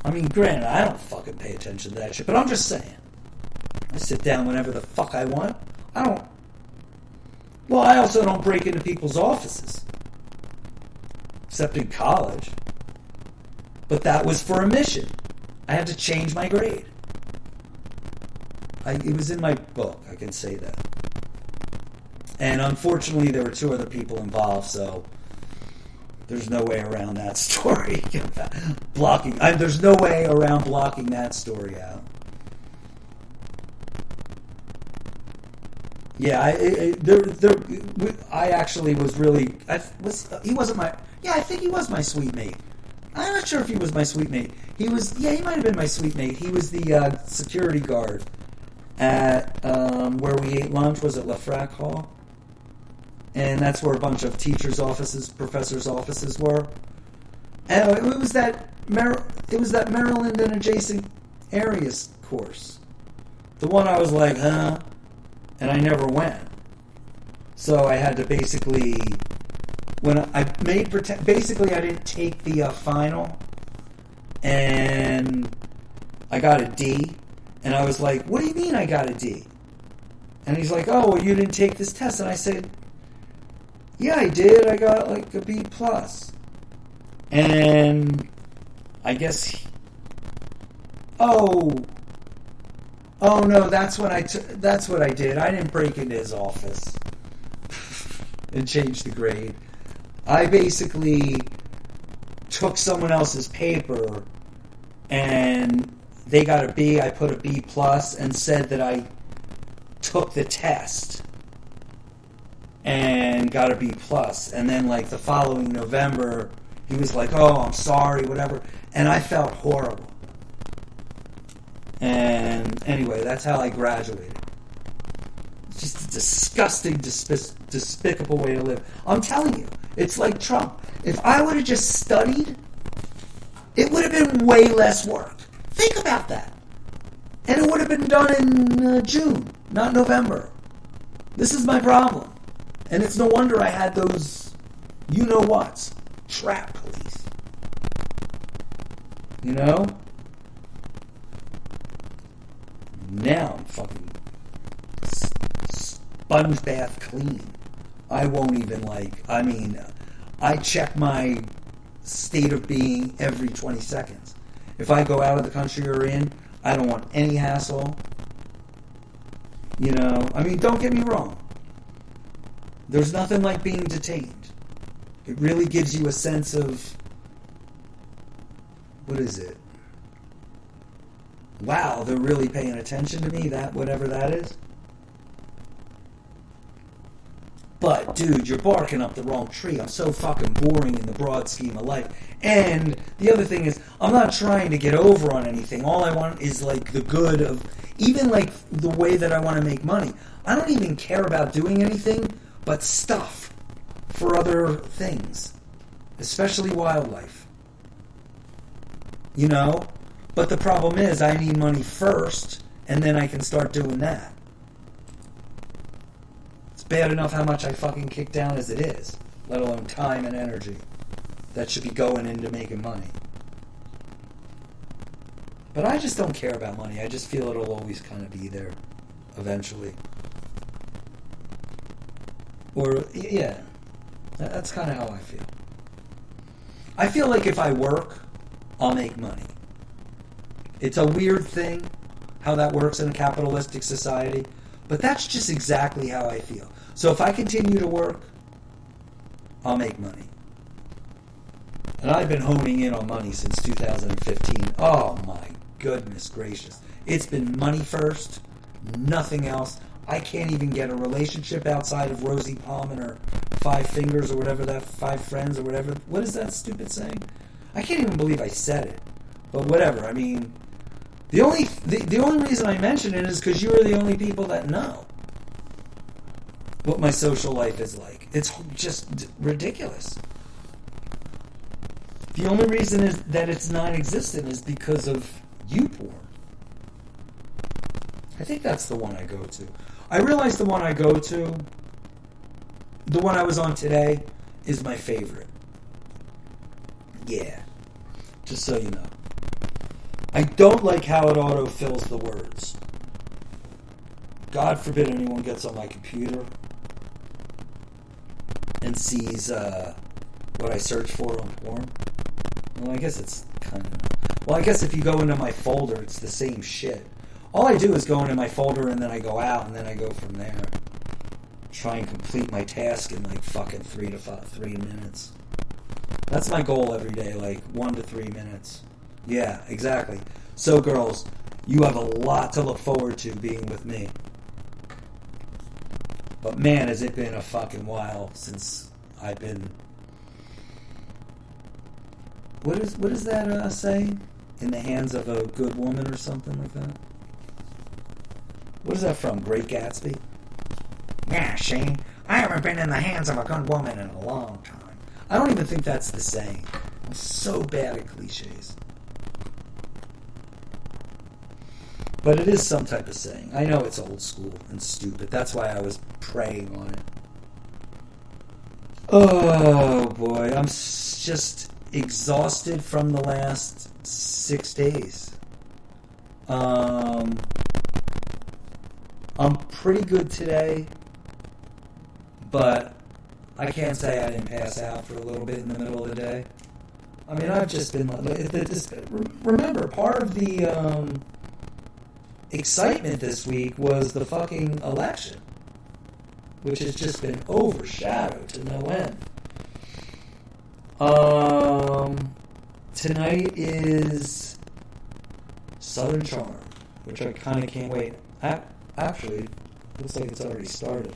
I mean, granted, I don't fucking pay attention to that shit, but I'm just saying. I sit down whenever the fuck I want. I also don't break into people's offices. Except in college. But that was for a mission. I had to change my grade. It was in my book, I can say that. And unfortunately, there were 2 other people involved, so there's no way around that story. There's no way around blocking that story out. Yeah, I actually was really. He wasn't my. Yeah, I think he was my sweet mate. I'm not sure if he was my sweet mate. He was. Yeah, he might have been my sweet mate. He was the security guard at where we ate lunch. Was it Lafrac Hall? And that's where a bunch of teachers' offices, professors' offices were. And it was that Maryland and adjacent areas course. The one I was like, huh? And I never went. So I had to basically, I didn't take the final, and I got a D, and I was like, what do you mean I got a D? And he's like, oh, well, you didn't take this test. And I said, yeah, I did. I got like a B+. And I guess, oh no, that's what I did. I didn't break into his office and change the grade. I basically took someone else's paper and they got a B. I put a B+ and said that I took the test and got a B+. And then like the following November, he was like, oh, I'm sorry, whatever. And I felt horrible. And anyway, that's how I graduated. It's just a disgusting, despicable way to live. I'm telling you, it's like Trump. If I would have just studied, it would have been way less work. Think about that. And it would have been done in June, not November. This is my problem. And it's no wonder I had those you-know-whats. Trap police. You know? Now I'm fucking sponge bath clean. I won't even I check my state of being every 20 seconds. If I go out of the country or in, I don't want any hassle. You know, I mean, don't get me wrong. There's nothing like being detained. It really gives you a sense of, what is it? Wow, they're really paying attention to me, that whatever that is. But, dude, you're barking up the wrong tree. I'm so fucking boring in the broad scheme of life. And the other thing is, I'm not trying to get over on anything. All I want is, like, the good of, even, like, the way that I want to make money. I don't even care about doing anything but stuff for other things. Especially wildlife. You know? But the problem is, I need money first, and then I can start doing that. It's bad enough how much I fucking kick down as it is, let alone time and energy that should be going into making money. But I just don't care about money. I just feel it'll always kind of be there, eventually. Or, yeah, that's kind of how I feel. I feel like if I work, I'll make money. It's a weird thing how that works in a capitalistic society, but that's just exactly how I feel. So if I continue to work, I'll make money. And I've been honing in on money since 2015. Oh my goodness gracious. It's been money first, nothing else. I can't even get a relationship outside of Rosie Palm and her 5 fingers or whatever that, 5 friends or whatever. What is that stupid saying? I can't even believe I said it. But whatever, I mean, the only reason I mention it is because you are the only people that know what my social life is like. It's just ridiculous. The only reason is that it's non-existent is because of you porn. I think that's the one I go to. I realize the one I go to, the one I was on today, is my favorite. Yeah. Just so you know. I don't like how it auto-fills the words. God forbid anyone gets on my computer and sees what I search for on porn. Well, I guess it's kind of... Well, I guess if you go into my folder, it's the same shit. All I do is go into my folder and then I go out and then I go from there. Try and complete my task in like fucking 3 minutes. That's my goal every day, like 1 to 3 minutes. Yeah, exactly. So girls, you have a lot to look forward to being with me. But man, has it been a fucking while since I've been... What is that saying? In the hands of a good woman or something like that? What is that from? Great Gatsby? Yeah, Shane, I haven't been in the hands of a good woman in a long time. I don't even think that's the saying. I'm so bad at cliches. But it is some type of saying. I know it's old school and stupid. That's why I was preying on it. Oh, boy. I'm just exhausted from the last 6 days. I'm pretty good today, but I can't say I didn't pass out for a little bit in the middle of the day. I mean, I've just been... Remember, part of the excitement this week was the fucking election, which has just been overshadowed to no end. Tonight is Southern Charm, which I kind of can't wait. Actually, looks like it's already started.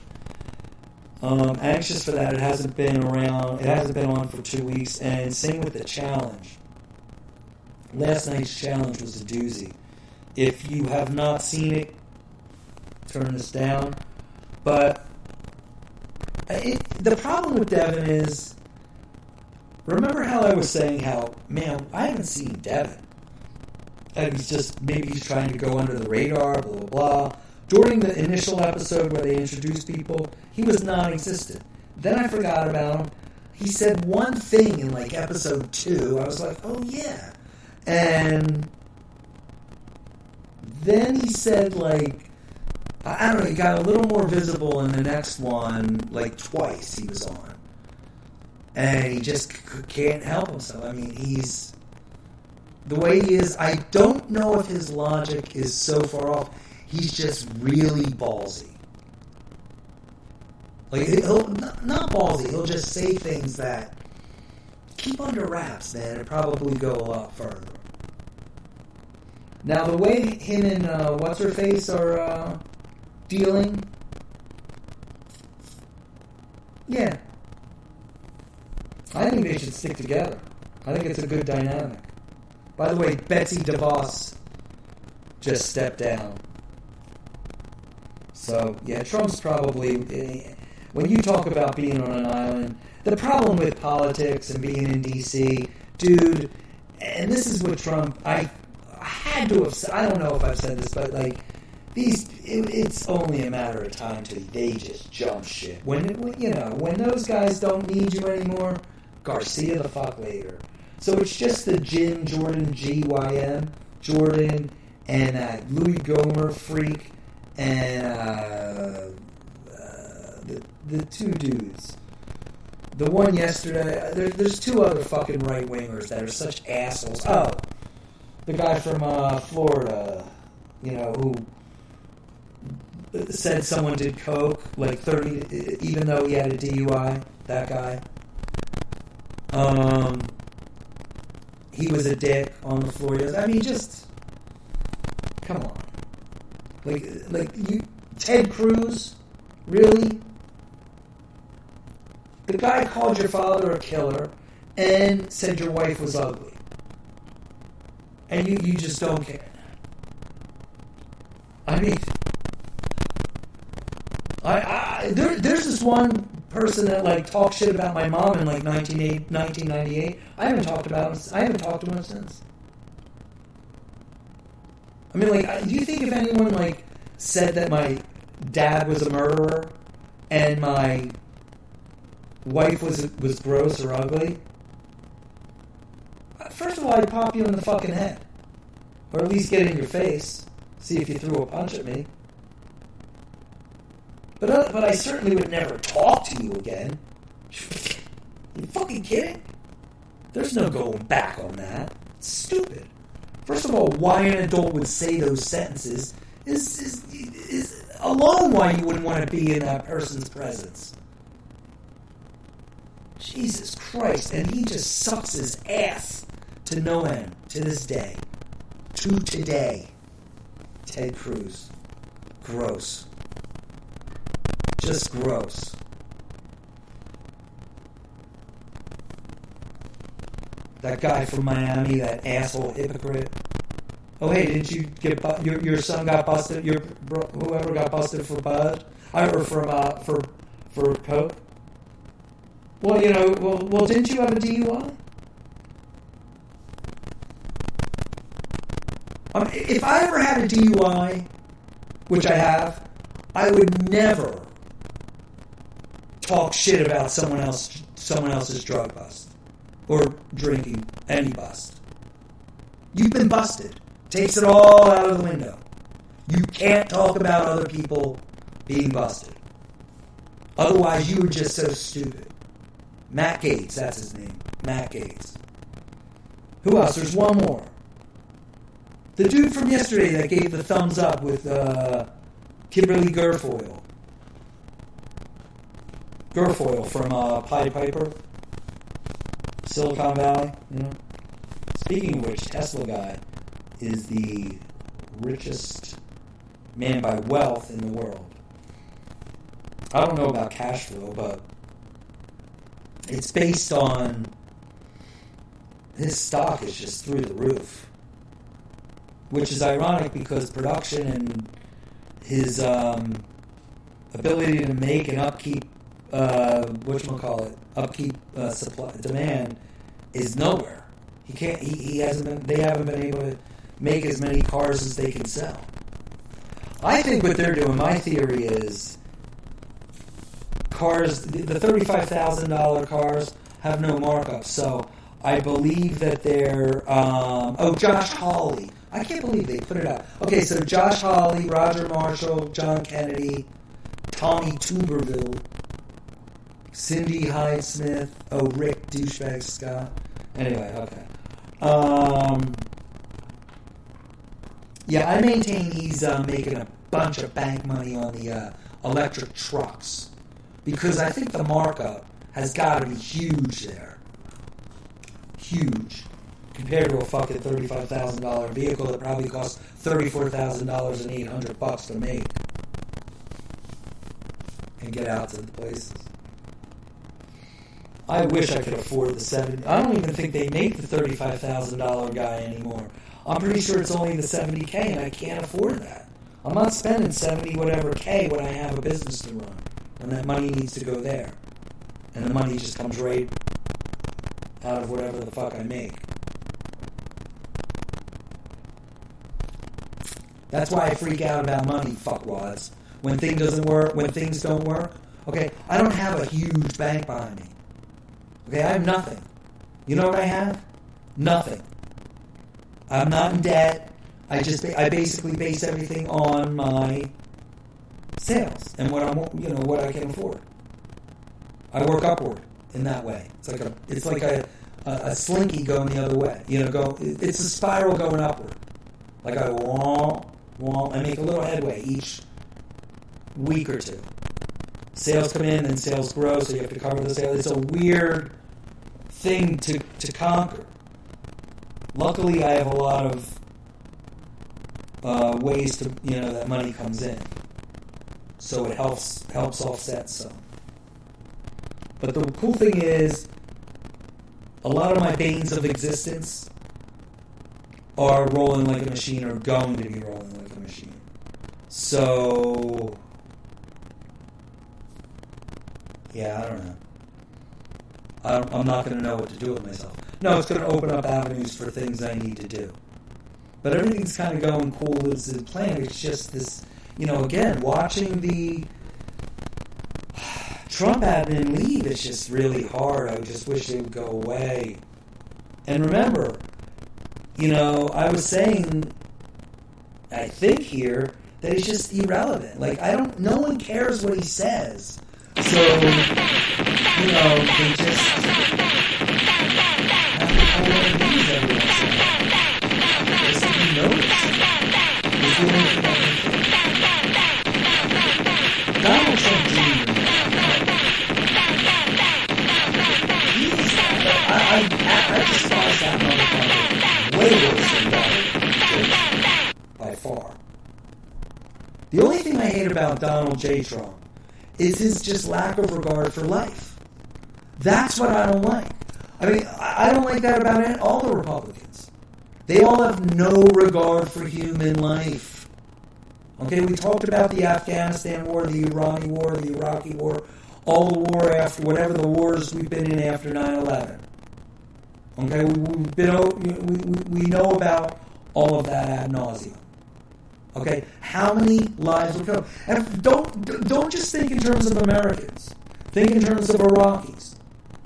Anxious for that. It hasn't been around. It hasn't been on for 2 weeks. And same with the challenge. Last night's challenge was a doozy. If you have not seen it, turn this down. But the problem with Devin is, remember how I was saying how, man, I haven't seen Devin. And maybe he's trying to go under the radar, blah, blah, blah. During the initial episode where they introduced people, he was non-existent. Then I forgot about him. He said one thing in like episode 2. I was like, oh yeah. And then he said like, I don't know, he got a little more visible in the next one, like twice he was on. And he just can't help himself. I mean, he's... The way he is, I don't know if his logic is so far off. He's just really ballsy. Like, he'll not ballsy. He'll just say things that keep under wraps, man, and probably go a lot further. Now, the way him and What's-Her-Face are dealing, yeah. I think they should stick together. I think it's a good dynamic. By the way, Betsy DeVos just stepped down. So, yeah, Trump's probably... When you talk about being on an island, the problem with politics and being in D.C., dude, and this is what Trump... I had to have said... I don't know if I've said this, but, like, it's only a matter of time till they just jump ship. When those guys don't need you anymore, Garcia the fuck later. So it's just the Jim Jordan GYM, Jordan, and Louis Gohmert freak, and the two dudes. The one yesterday, there's two other fucking right-wingers that are such assholes. Oh, the guy from Florida, who said someone did coke, like 30, even though he had a DUI, that guy. He was a dick on the floor. I mean, just come on. Like you, Ted Cruz, really? The guy called your father a killer and said your wife was ugly, and you just don't care. I mean, there's this one person that like talked shit about my mom in like 1998. I haven't talked to him since. I mean, like, do you think if anyone like said that my dad was a murderer and my wife was gross or ugly, first of all, I'd pop you in the fucking head. Or at least get in your face. See if you threw a punch at me. But I certainly would never talk to you again. You fucking kidding? There's no going back on that. It's stupid. First of all, why an adult would say those sentences is alone why you wouldn't want to be in that person's presence. Jesus Christ. And he just sucks his ass to no end to this day. To today. Ted Cruz. Gross. Just gross. That guy from Miami, that asshole hypocrite. Oh, hey, didn't you get your son got busted? Whoever got busted for bud, or for coke. Well, you know, well, didn't you have a DUI? If I ever had a DUI, which I have, I would never talk shit about someone else's drug bust or drinking any bust. You've been busted. Takes it all out of the window. You can't talk about other people being busted. Otherwise, you were just so stupid. Matt Gaetz, that's his name. Matt Gaetz. Who else? There's one more. The dude from yesterday that gave the thumbs up with Kimberly Guilfoyle. Guilfoyle from Pied Piper. Silicon Valley, you know. Speaking of which, Tesla guy is the richest man by wealth in the world. I don't know about cash flow, but it's based on his stock is just through the roof. Which is ironic because production and his ability to make and upkeep supply demand is nowhere. He hasn't been. They haven't been able to make as many cars as they can sell. I think what they're doing. My theory is cars. The $35,000 cars have no markup. So I believe that they're. Josh Hawley. I can't believe they put it out. Okay, so Josh Hawley, Roger Marshall, John Kennedy, Tommy Tuberville, Cindy Hyde-Smith, Rick Douchebag Scott. Anyway, okay. I maintain he's making a bunch of bank money on the electric trucks because I think the markup has got to be huge there. Huge. Compared to a fucking $35,000 vehicle that probably costs $34,000 and $800 to make and get out to the places. I wish I could afford the $70,000. I don't even think they make the $35,000 guy anymore. I'm pretty sure it's only the $70K, and I can't afford that. I'm not spending 70 whatever K when I have a business to run, and that money needs to go there, and the money just comes right out of whatever the fuck I make. That's why I freak out about money, fuckwads. When things don't work, okay, I don't have a huge bank behind me. Okay, I have nothing. You know what I have? Nothing. I'm not in debt. I basically base everything on my sales and what I can afford. I work upward in that way. It's like a slinky going the other way. It's a spiral going upward. Like I I make a little headway each week or two. Sales come in and sales grow, so you have to cover the sales. It's a weird thing to conquer. Luckily, I have a lot of ways to that money comes in, so it helps offset some. But the cool thing is, a lot of my banes of existence are rolling like a machine, or going to be rolling like a machine. So, yeah, I don't know. I'm not going to know what to do with myself. No, it's going to open up avenues for things I need to do. But everything's kind of going cool as planned. It's just this, again, watching the Trump admin leave is just really hard. I just wish they would go away. And remember, I was saying I think here that he's just irrelevant. Like, no one cares what he says. So, you know, they just have to call what it means every once in a while. Just to be noticed. Is the only thing I can think. Donald Trump Jr. I despise that motherfucker way worse than Donald J. By far. The only thing I hate about Donald J. Trump is his just lack of regard for life. That's what I don't like. I mean, I don't like that about all the Republicans. They all have no regard for human life. Okay, we talked about the Afghanistan war, the Irani war, the Iraqi war, all the war after, whatever the wars we've been in after 9/11. Okay, we know about all of that ad nauseum. Okay, how many lives will come? And don't just think in terms of Americans. Think in terms of Iraqis.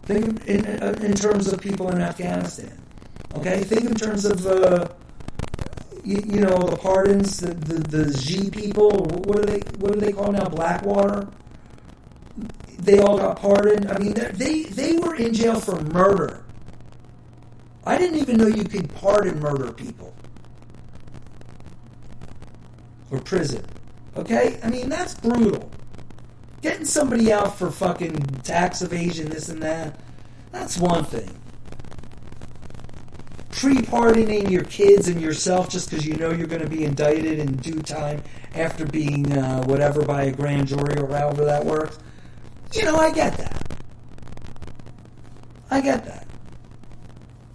Think in terms of people in Afghanistan. Okay, think in terms of the pardons, the G people. What do they call now? Blackwater. They all got pardoned. I mean, they were in jail for murder. I didn't even know you could pardon murder people. Or prison. Okay? I mean, that's brutal. Getting somebody out for fucking tax evasion, this and that, that's one thing. Pre-pardoning your kids and yourself just because you know you're going to be indicted in due time after being whatever by a grand jury or however that works. You know, I get that. I get that.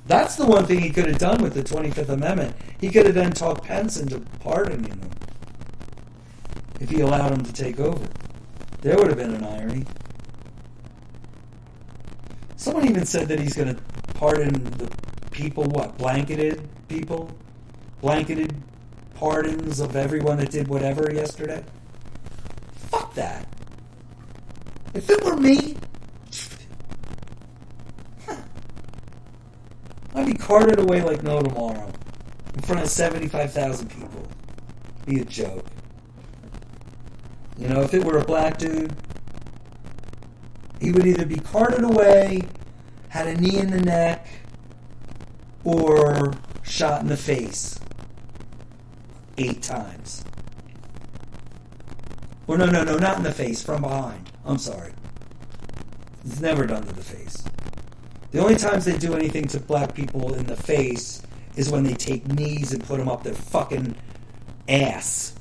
That's the one thing he could have done with the 25th Amendment. He could have then talked Pence into pardoning him if he allowed him to take over. There would have been an irony. Someone even said that he's going to pardon the people, blanketed people? Blanketed pardons of everyone that did whatever yesterday? Fuck that. If it were me, I'd be carted away like no tomorrow in front of 75,000 people. Be a joke. You know, if it were a black dude, he would either be carted away, had a knee in the neck, or shot in the face 8 times. Or no, not in the face, from behind. I'm sorry. It's never done to the face. The only times they do anything to black people in the face is when they take knees and put them up their fucking ass.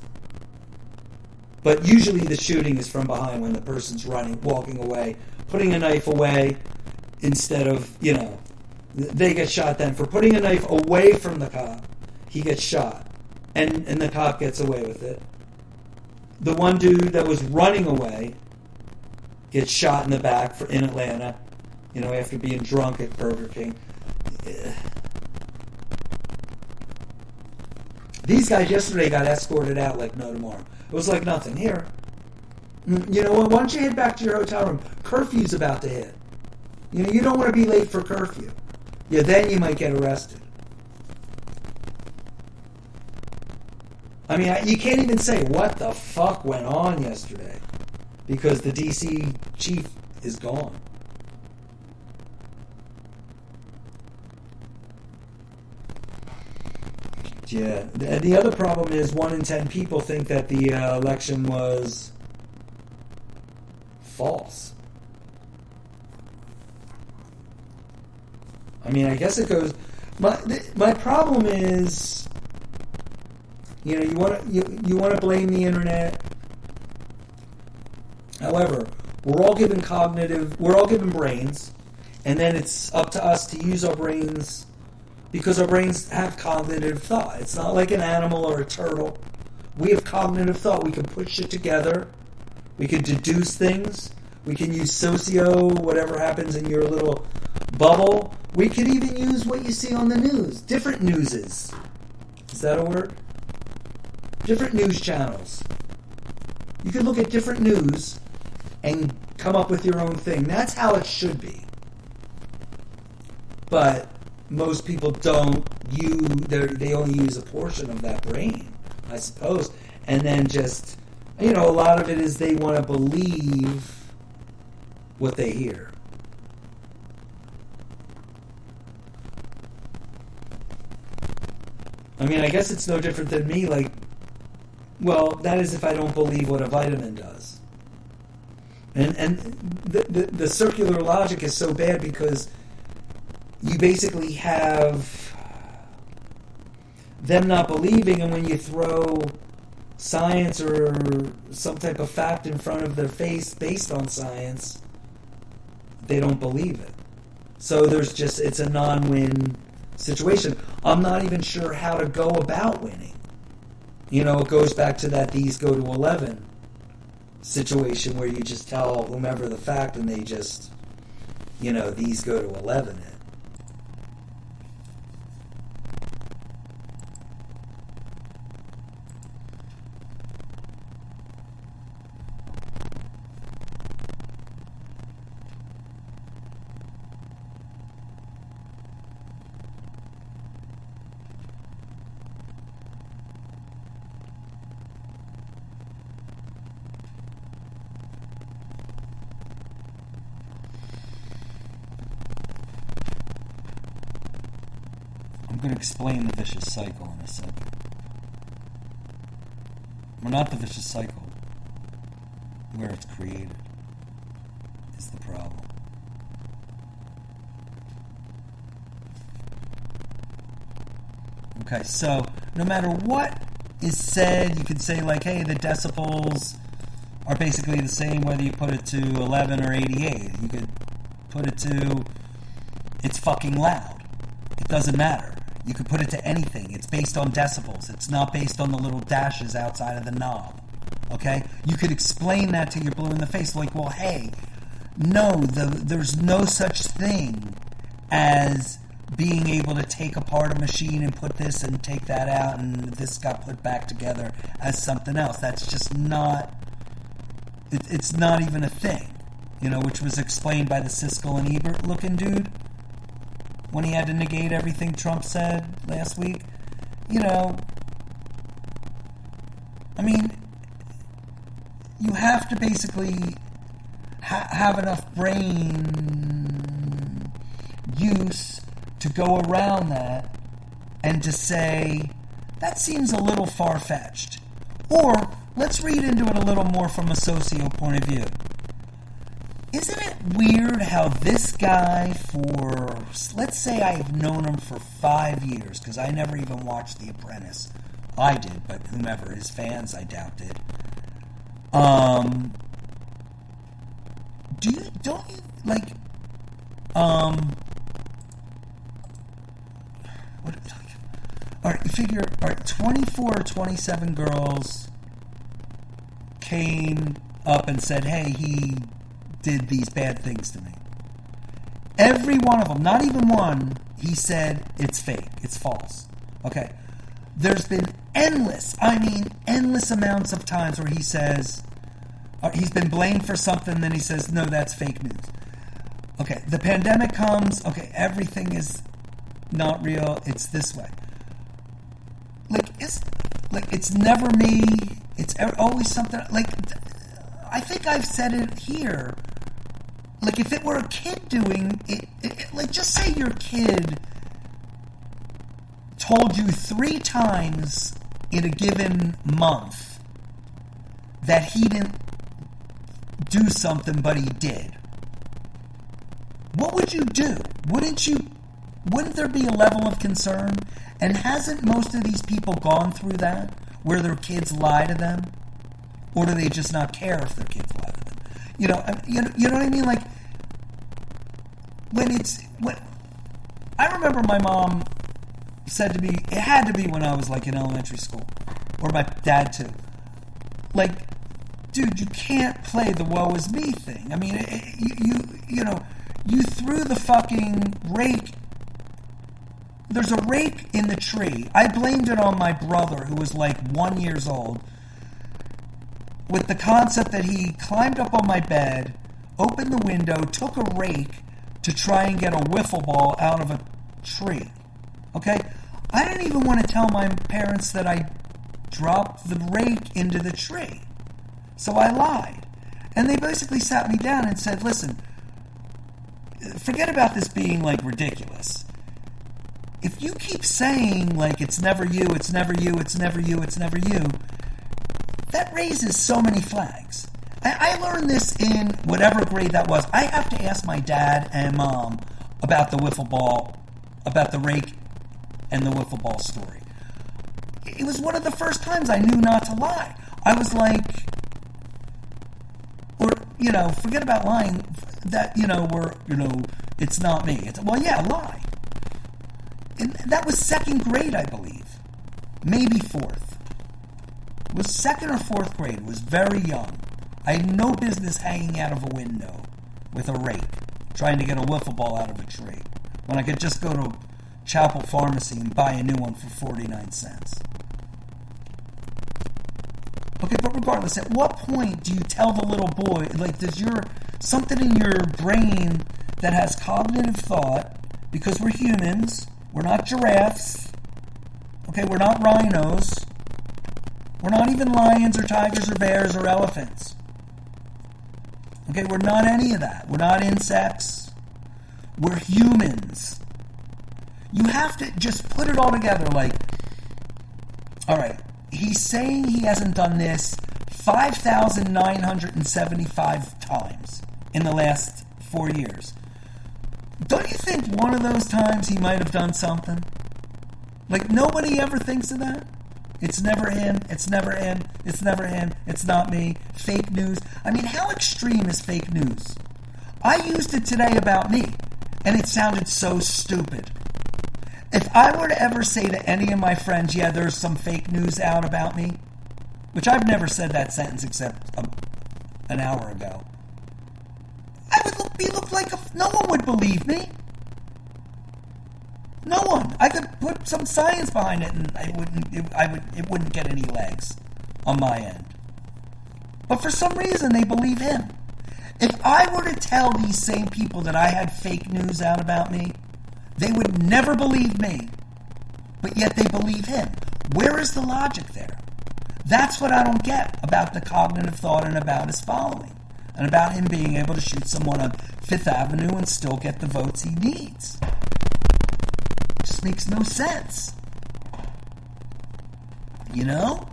But usually the shooting is from behind when the person's running, walking away, putting a knife away instead of, they get shot then. For putting a knife away from the cop, he gets shot. And the cop gets away with it. The one dude that was running away gets shot in the back in Atlanta, after being drunk at Burger King. These guys yesterday got escorted out like no tomorrow. It was like nothing. Here. You know what? Why don't you head back to your hotel room? Curfew's about to hit. You don't want to be late for curfew. Yeah, then you might get arrested. I mean, you can't even say what the fuck went on yesterday because the DC chief is gone. Yeah, the other problem is 1 in 10 people think that the election was false. I mean, I guess it goes. My problem is, you want to blame the internet. However, we're all given brains, and then it's up to us to use our brains. Because our brains have cognitive thought. It's not like an animal or a turtle. We have cognitive thought. We can put shit together. We can deduce things. We can use whatever happens in your little bubble. We could even use what you see on the news. Different newses. Is that a word? Different news channels. You can look at different news and come up with your own thing. That's how it should be. But most people don't they only use a portion of that brain. I suppose. And then just, a lot of it is they want to believe what they hear. I mean, I guess it's no different than me, that is if I don't believe what a vitamin does. And the circular logic is so bad because you basically have them not believing, and when you throw science or some type of fact in front of their face based on science, they don't believe it. So it's a non-win situation. I'm not even sure how to go about winning. It goes back to that these go to 11 situation where you just tell whomever the fact and they just, these go to 11 it. I'm going to explain the vicious cycle in a second. Well, not the vicious cycle. Where it's created is the problem. Okay, so no matter what is said, you could say hey, the decibels are basically the same whether you put it to 11 or 88. You could put it to, it's fucking loud. It doesn't matter. You could put it to anything. It's based on decibels. It's not based on the little dashes outside of the knob. Okay? You could explain that till you're blue in the face. Hey, no, there's no such thing as being able to take apart a machine and put this and take that out and this got put back together as something else. That's just not, it's not even a thing. Which was explained by the Siskel and Ebert looking dude when he had to negate everything Trump said last week. I mean, you have to basically have enough brain use to go around that and to say, that seems a little far-fetched. Or, let's read into it a little more from a socio point of view. Isn't it weird how this guy let's say I've known him for 5 years, because I never even watched The Apprentice. I did, but whomever his fans, I doubt did. Alright, you figure, 24 or 27 girls came up and said, hey, he did these bad things to me. Every one of them, not even one, he said it's fake, it's false. Okay. There's been endless amounts of times where he says, he's been blamed for something, then he says, no, that's fake news. Okay, the pandemic comes, okay, everything is not real, it's this way. It's never me, it's always something, I think I've said it here. If it were a kid doing it, just say your kid told you 3 times in a given month that he didn't do something, but he did. What would you do? Wouldn't there be a level of concern? And hasn't most of these people gone through that, where their kids lie to them? Or do they just not care if their kids lie to them? You know what I mean? When I remember my mom said to me, it had to be when I was in elementary school, or my dad too. Dude, you can't play the woe is me thing. I mean, you threw the fucking rake. There's a rake in the tree. I blamed it on my brother, who was 1 year old, with the concept that he climbed up on my bed, opened the window, took a rake to try and get a wiffle ball out of a tree. Okay? I didn't even want to tell my parents that I drop the rake into the tree. So I lied. And they basically sat me down and said, listen, forget about this being, like, ridiculous. If you keep saying, like, it's never you, it's never you, it's never you, it's never you, that raises so many flags. I learned this in whatever grade that was. I have to ask my dad and mom about the wiffle ball, about the rake and the wiffle ball story. It was one of the first times I knew not to lie. I was like, or, you know, forget about lying, that, you know, it's not me. Well, yeah, lie. And that was second grade, I believe. Maybe fourth. It was second or fourth grade. It was very young. I had no business hanging out of a window with a rake, trying to get a wiffle ball out of a tree, when I could just go to Chapel Pharmacy and buy a new one for 49 cents. Okay, but regardless, at what point do you tell the little boy, like, does something in your brain that has cognitive thought, because we're humans, we're not giraffes, okay, we're not rhinos, we're not even lions or tigers or bears or elephants. Okay, we're not any of that. We're not insects. We're humans. You have to just put it all together, like, all right, he's saying he hasn't done this 5,975 times in the last 4 years. Don't you think one of those times he might have done something? Like, nobody ever thinks of that? It's never him, it's never him, it's never him, it's not me. Fake news. I mean, how extreme is fake news? I used it today about me, and it sounded so stupid. If I were to ever say to any of my friends, yeah, there's some fake news out about me, which I've never said that sentence except an hour ago, I would look like no one would believe me. No one. I could put some science behind it, and it wouldn't get any legs on my end. But for some reason, they believe him. If I were to tell these same people that I had fake news out about me, they would never believe me. But yet they believe him. Where is the logic there? That's what I don't get about the cognitive thought and about his following, and about him being able to shoot someone on Fifth Avenue and still get the votes he needs. It just makes no sense. You know?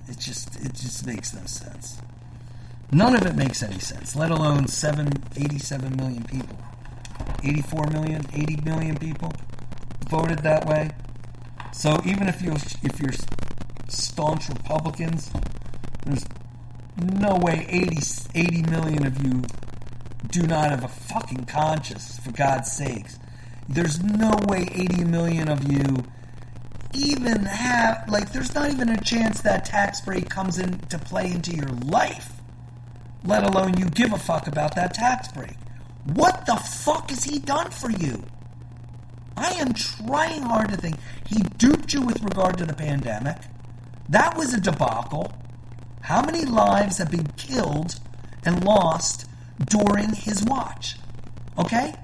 It just makes no sense. None of it makes any sense, let alone 87 million people. 84 million, 80 million people voted that way. So even if you're staunch Republicans, there's no way 80 million of you do not have a fucking conscience, for God's sakes. There's no way 80 million of you even have, like, there's not even a chance that tax break comes into play into your life, let alone you give a fuck about that tax break. What the fuck has he done for you? I am trying hard to think. He duped you with regard to the pandemic. That was a debacle. How many lives have been killed and lost during his watch? Okay?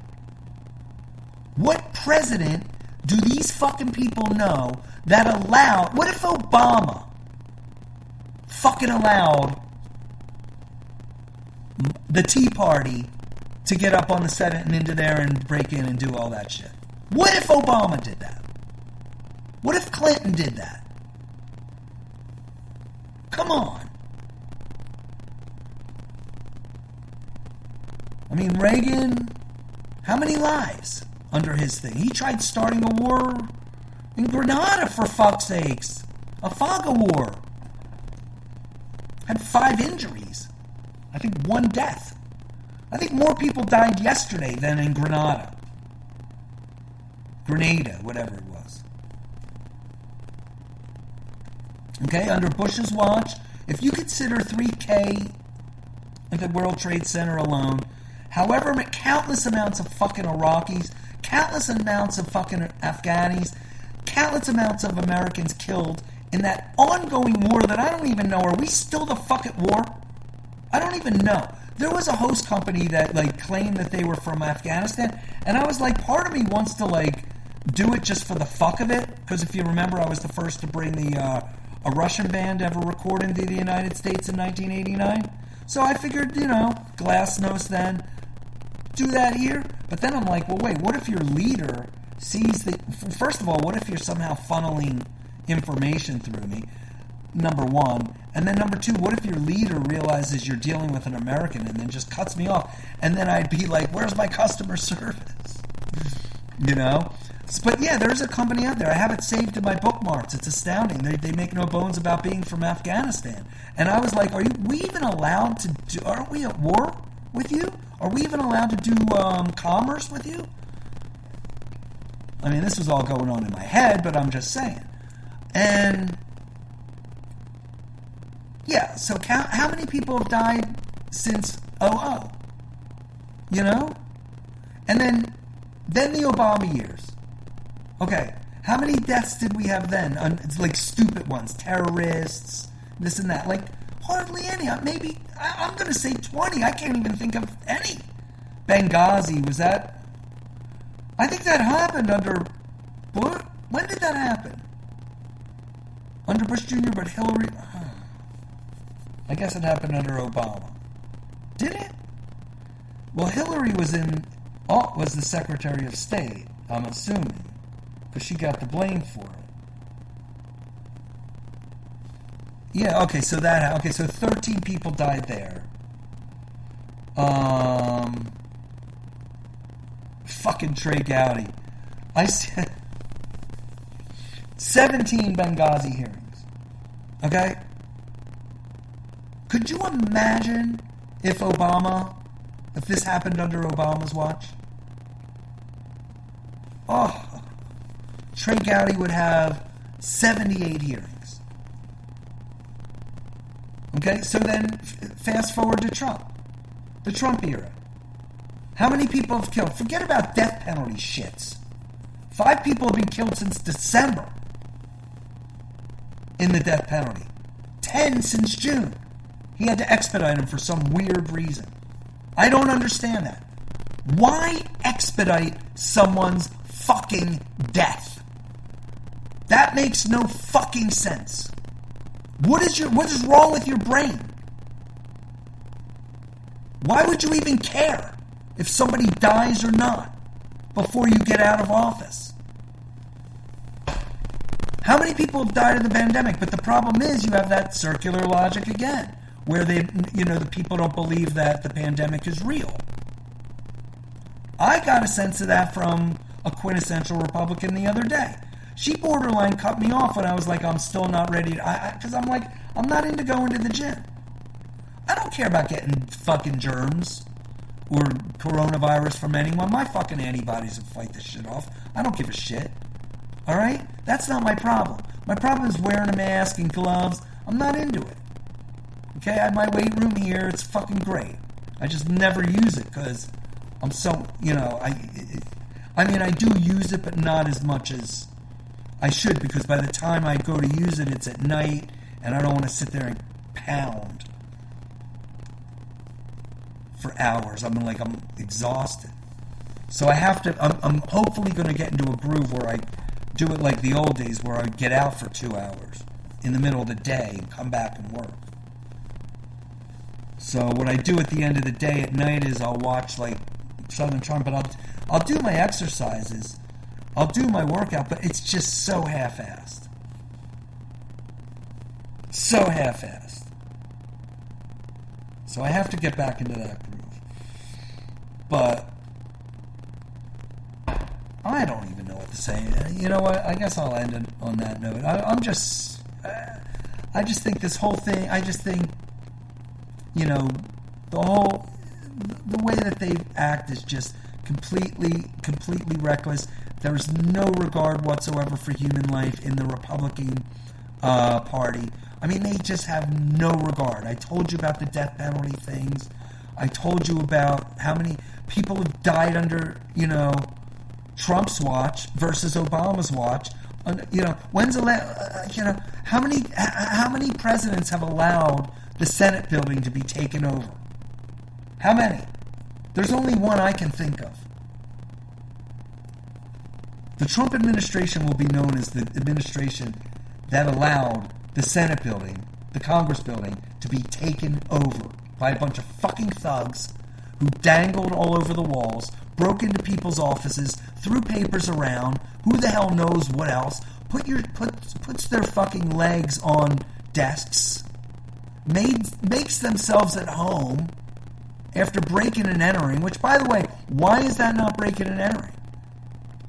What president do these fucking people know that allowed... What if Obama fucking allowed the Tea Party to get up on the Senate and into there and break in and do all that shit? What if Obama did that? What if Clinton did that? Come on. I mean, Reagan, how many lives under his thing? He tried starting a war in Grenada, for fuck's sakes. A FAGA war. Had 5 injuries. I think 1 death. I think more people died yesterday than in Grenada. Grenada, whatever it was. Okay, under Bush's watch, if you consider 3K at the World Trade Center alone, however, countless amounts of fucking Iraqis, countless amounts of fucking Afghanis, countless amounts of Americans killed in that ongoing war that I don't even know. Are we still the fuck at war? I don't even know. There was a host company that, like, claimed that they were from Afghanistan, and I was like, part of me wants to, like, do it just for the fuck of it, because if you remember, I was the first to bring a Russian band ever recorded into the United States in 1989. So I figured, Glasnost then, do that here. But then I'm like, well, wait, what if your leader sees first of all, what if you're somehow funneling information through me, number one, and then number two, what if your leader realizes you're dealing with an American and then just cuts me off, and then I'd be like, where's my customer service? But yeah, there's a company out there. I have it saved in my bookmarks. It's astounding. They make no bones about being from Afghanistan. And I was like, we even allowed to do, aren't we at war with you? Are we even allowed to do commerce with you? I mean, this was all going on in my head, but I'm just saying. And yeah, so how many people have died since 00? And then the Obama years. Okay, how many deaths did we have then? Like stupid ones, terrorists, this and that. Like hardly any. Maybe I'm going to say 20. I can't even think of any. Benghazi, was that? I think that happened under Bush. When did that happen? Under Bush Jr., but Hillary. I guess it happened under Obama. Did it? Well, Hillary was the Secretary of State, I'm assuming, because she got the blame for it. Yeah, okay, so 13 people died there. Fucking Trey Gowdy. I said 17 Benghazi hearings. Okay? Could you imagine if this happened under Obama's watch? Oh, Trey Gowdy would have 78 hearings. Okay, so then fast forward to Trump. The Trump era. How many people have killed? Forget about death penalty shits. 5 people have been killed since December in the death penalty. 10 since June. He had to expedite them for some weird reason. I don't understand that. Why expedite someone's fucking death? That makes no fucking sense. What is wrong with your brain? Why would you even care if somebody dies or not before you get out of office? How many people have died in the pandemic? But the problem is you have that circular logic again, where the people don't believe that the pandemic is real. I got a sense of that from a quintessential Republican the other day. She borderline cut me off when I was like, I'm still not ready because I'm like, I'm not into going to the gym. I don't care about getting fucking germs or coronavirus from anyone. My fucking antibodies will fight this shit off. I don't give a shit. Alright? That's not my problem. My problem is wearing a mask and gloves. I'm not into it. Okay, I have my weight room here. It's fucking great. I just never use it because I'm so, I do use it, but not as much as I should, because by the time I go to use it, it's at night, and I don't want to sit there and pound for hours. I'm exhausted. So I have to, I'm hopefully going to get into a groove where I do it like the old days, where I get out for 2 hours in the middle of the day and come back and work. So what I do at the end of the day at night is I'll watch like Southern Charm, but I'll do my exercises, I'll do my workout, but it's just so half-assed. So half-assed. So I have to get back into that groove. But I don't even know what to say. You know what? I guess I'll end it on that note. I just think this whole thing, the way that they act is just completely reckless. There's no regard whatsoever for human life in the Republican Party. I mean, they just have no regard. I told you about the death penalty things. I told you about how many people have died under, Trump's watch versus Obama's watch. How many presidents have allowed the Senate building to be taken over? How many? There's only one I can think of. The Trump administration will be known as the administration that allowed the Senate building, the Congress building, to be taken over by a bunch of fucking thugs who dangled all over the walls, broke into people's offices, threw papers around, who the hell knows what else, puts their fucking legs on desks, makes themselves at home after breaking and entering, which, by the way, why is that not breaking and entering?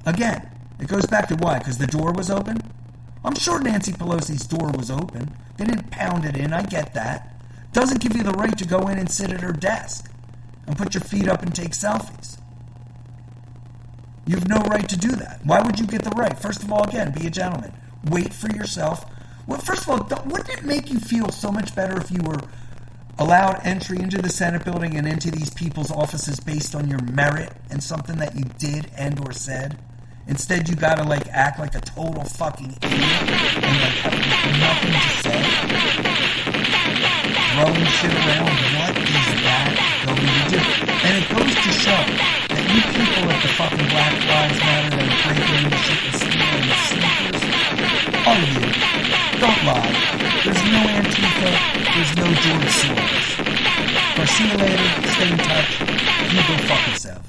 Again, it goes back to why? Because the door was open? I'm sure Nancy Pelosi's door was open. They didn't pound it in, I get that. Doesn't give you the right to go in and sit at her desk and put your feet up and take selfies. You have no right to do that. Why would you get the right? First of all, again, be a gentleman. Wait for yourself. Well, first of all, wouldn't it make you feel so much better if you were allowed entry into the Senate building and into these people's offices based on your merit and something that you did and or said? Instead, you gotta act like a total fucking idiot and have nothing to say. Throwing shit around. What is that going to do? And it goes to show that you people at the fucking Black Lives Matter that are breaking into shit and stealing sneakers are you. Don't lie. There's no Antifa. There's no George Soros. I'll see you later. Stay in touch. You go fuck yourself.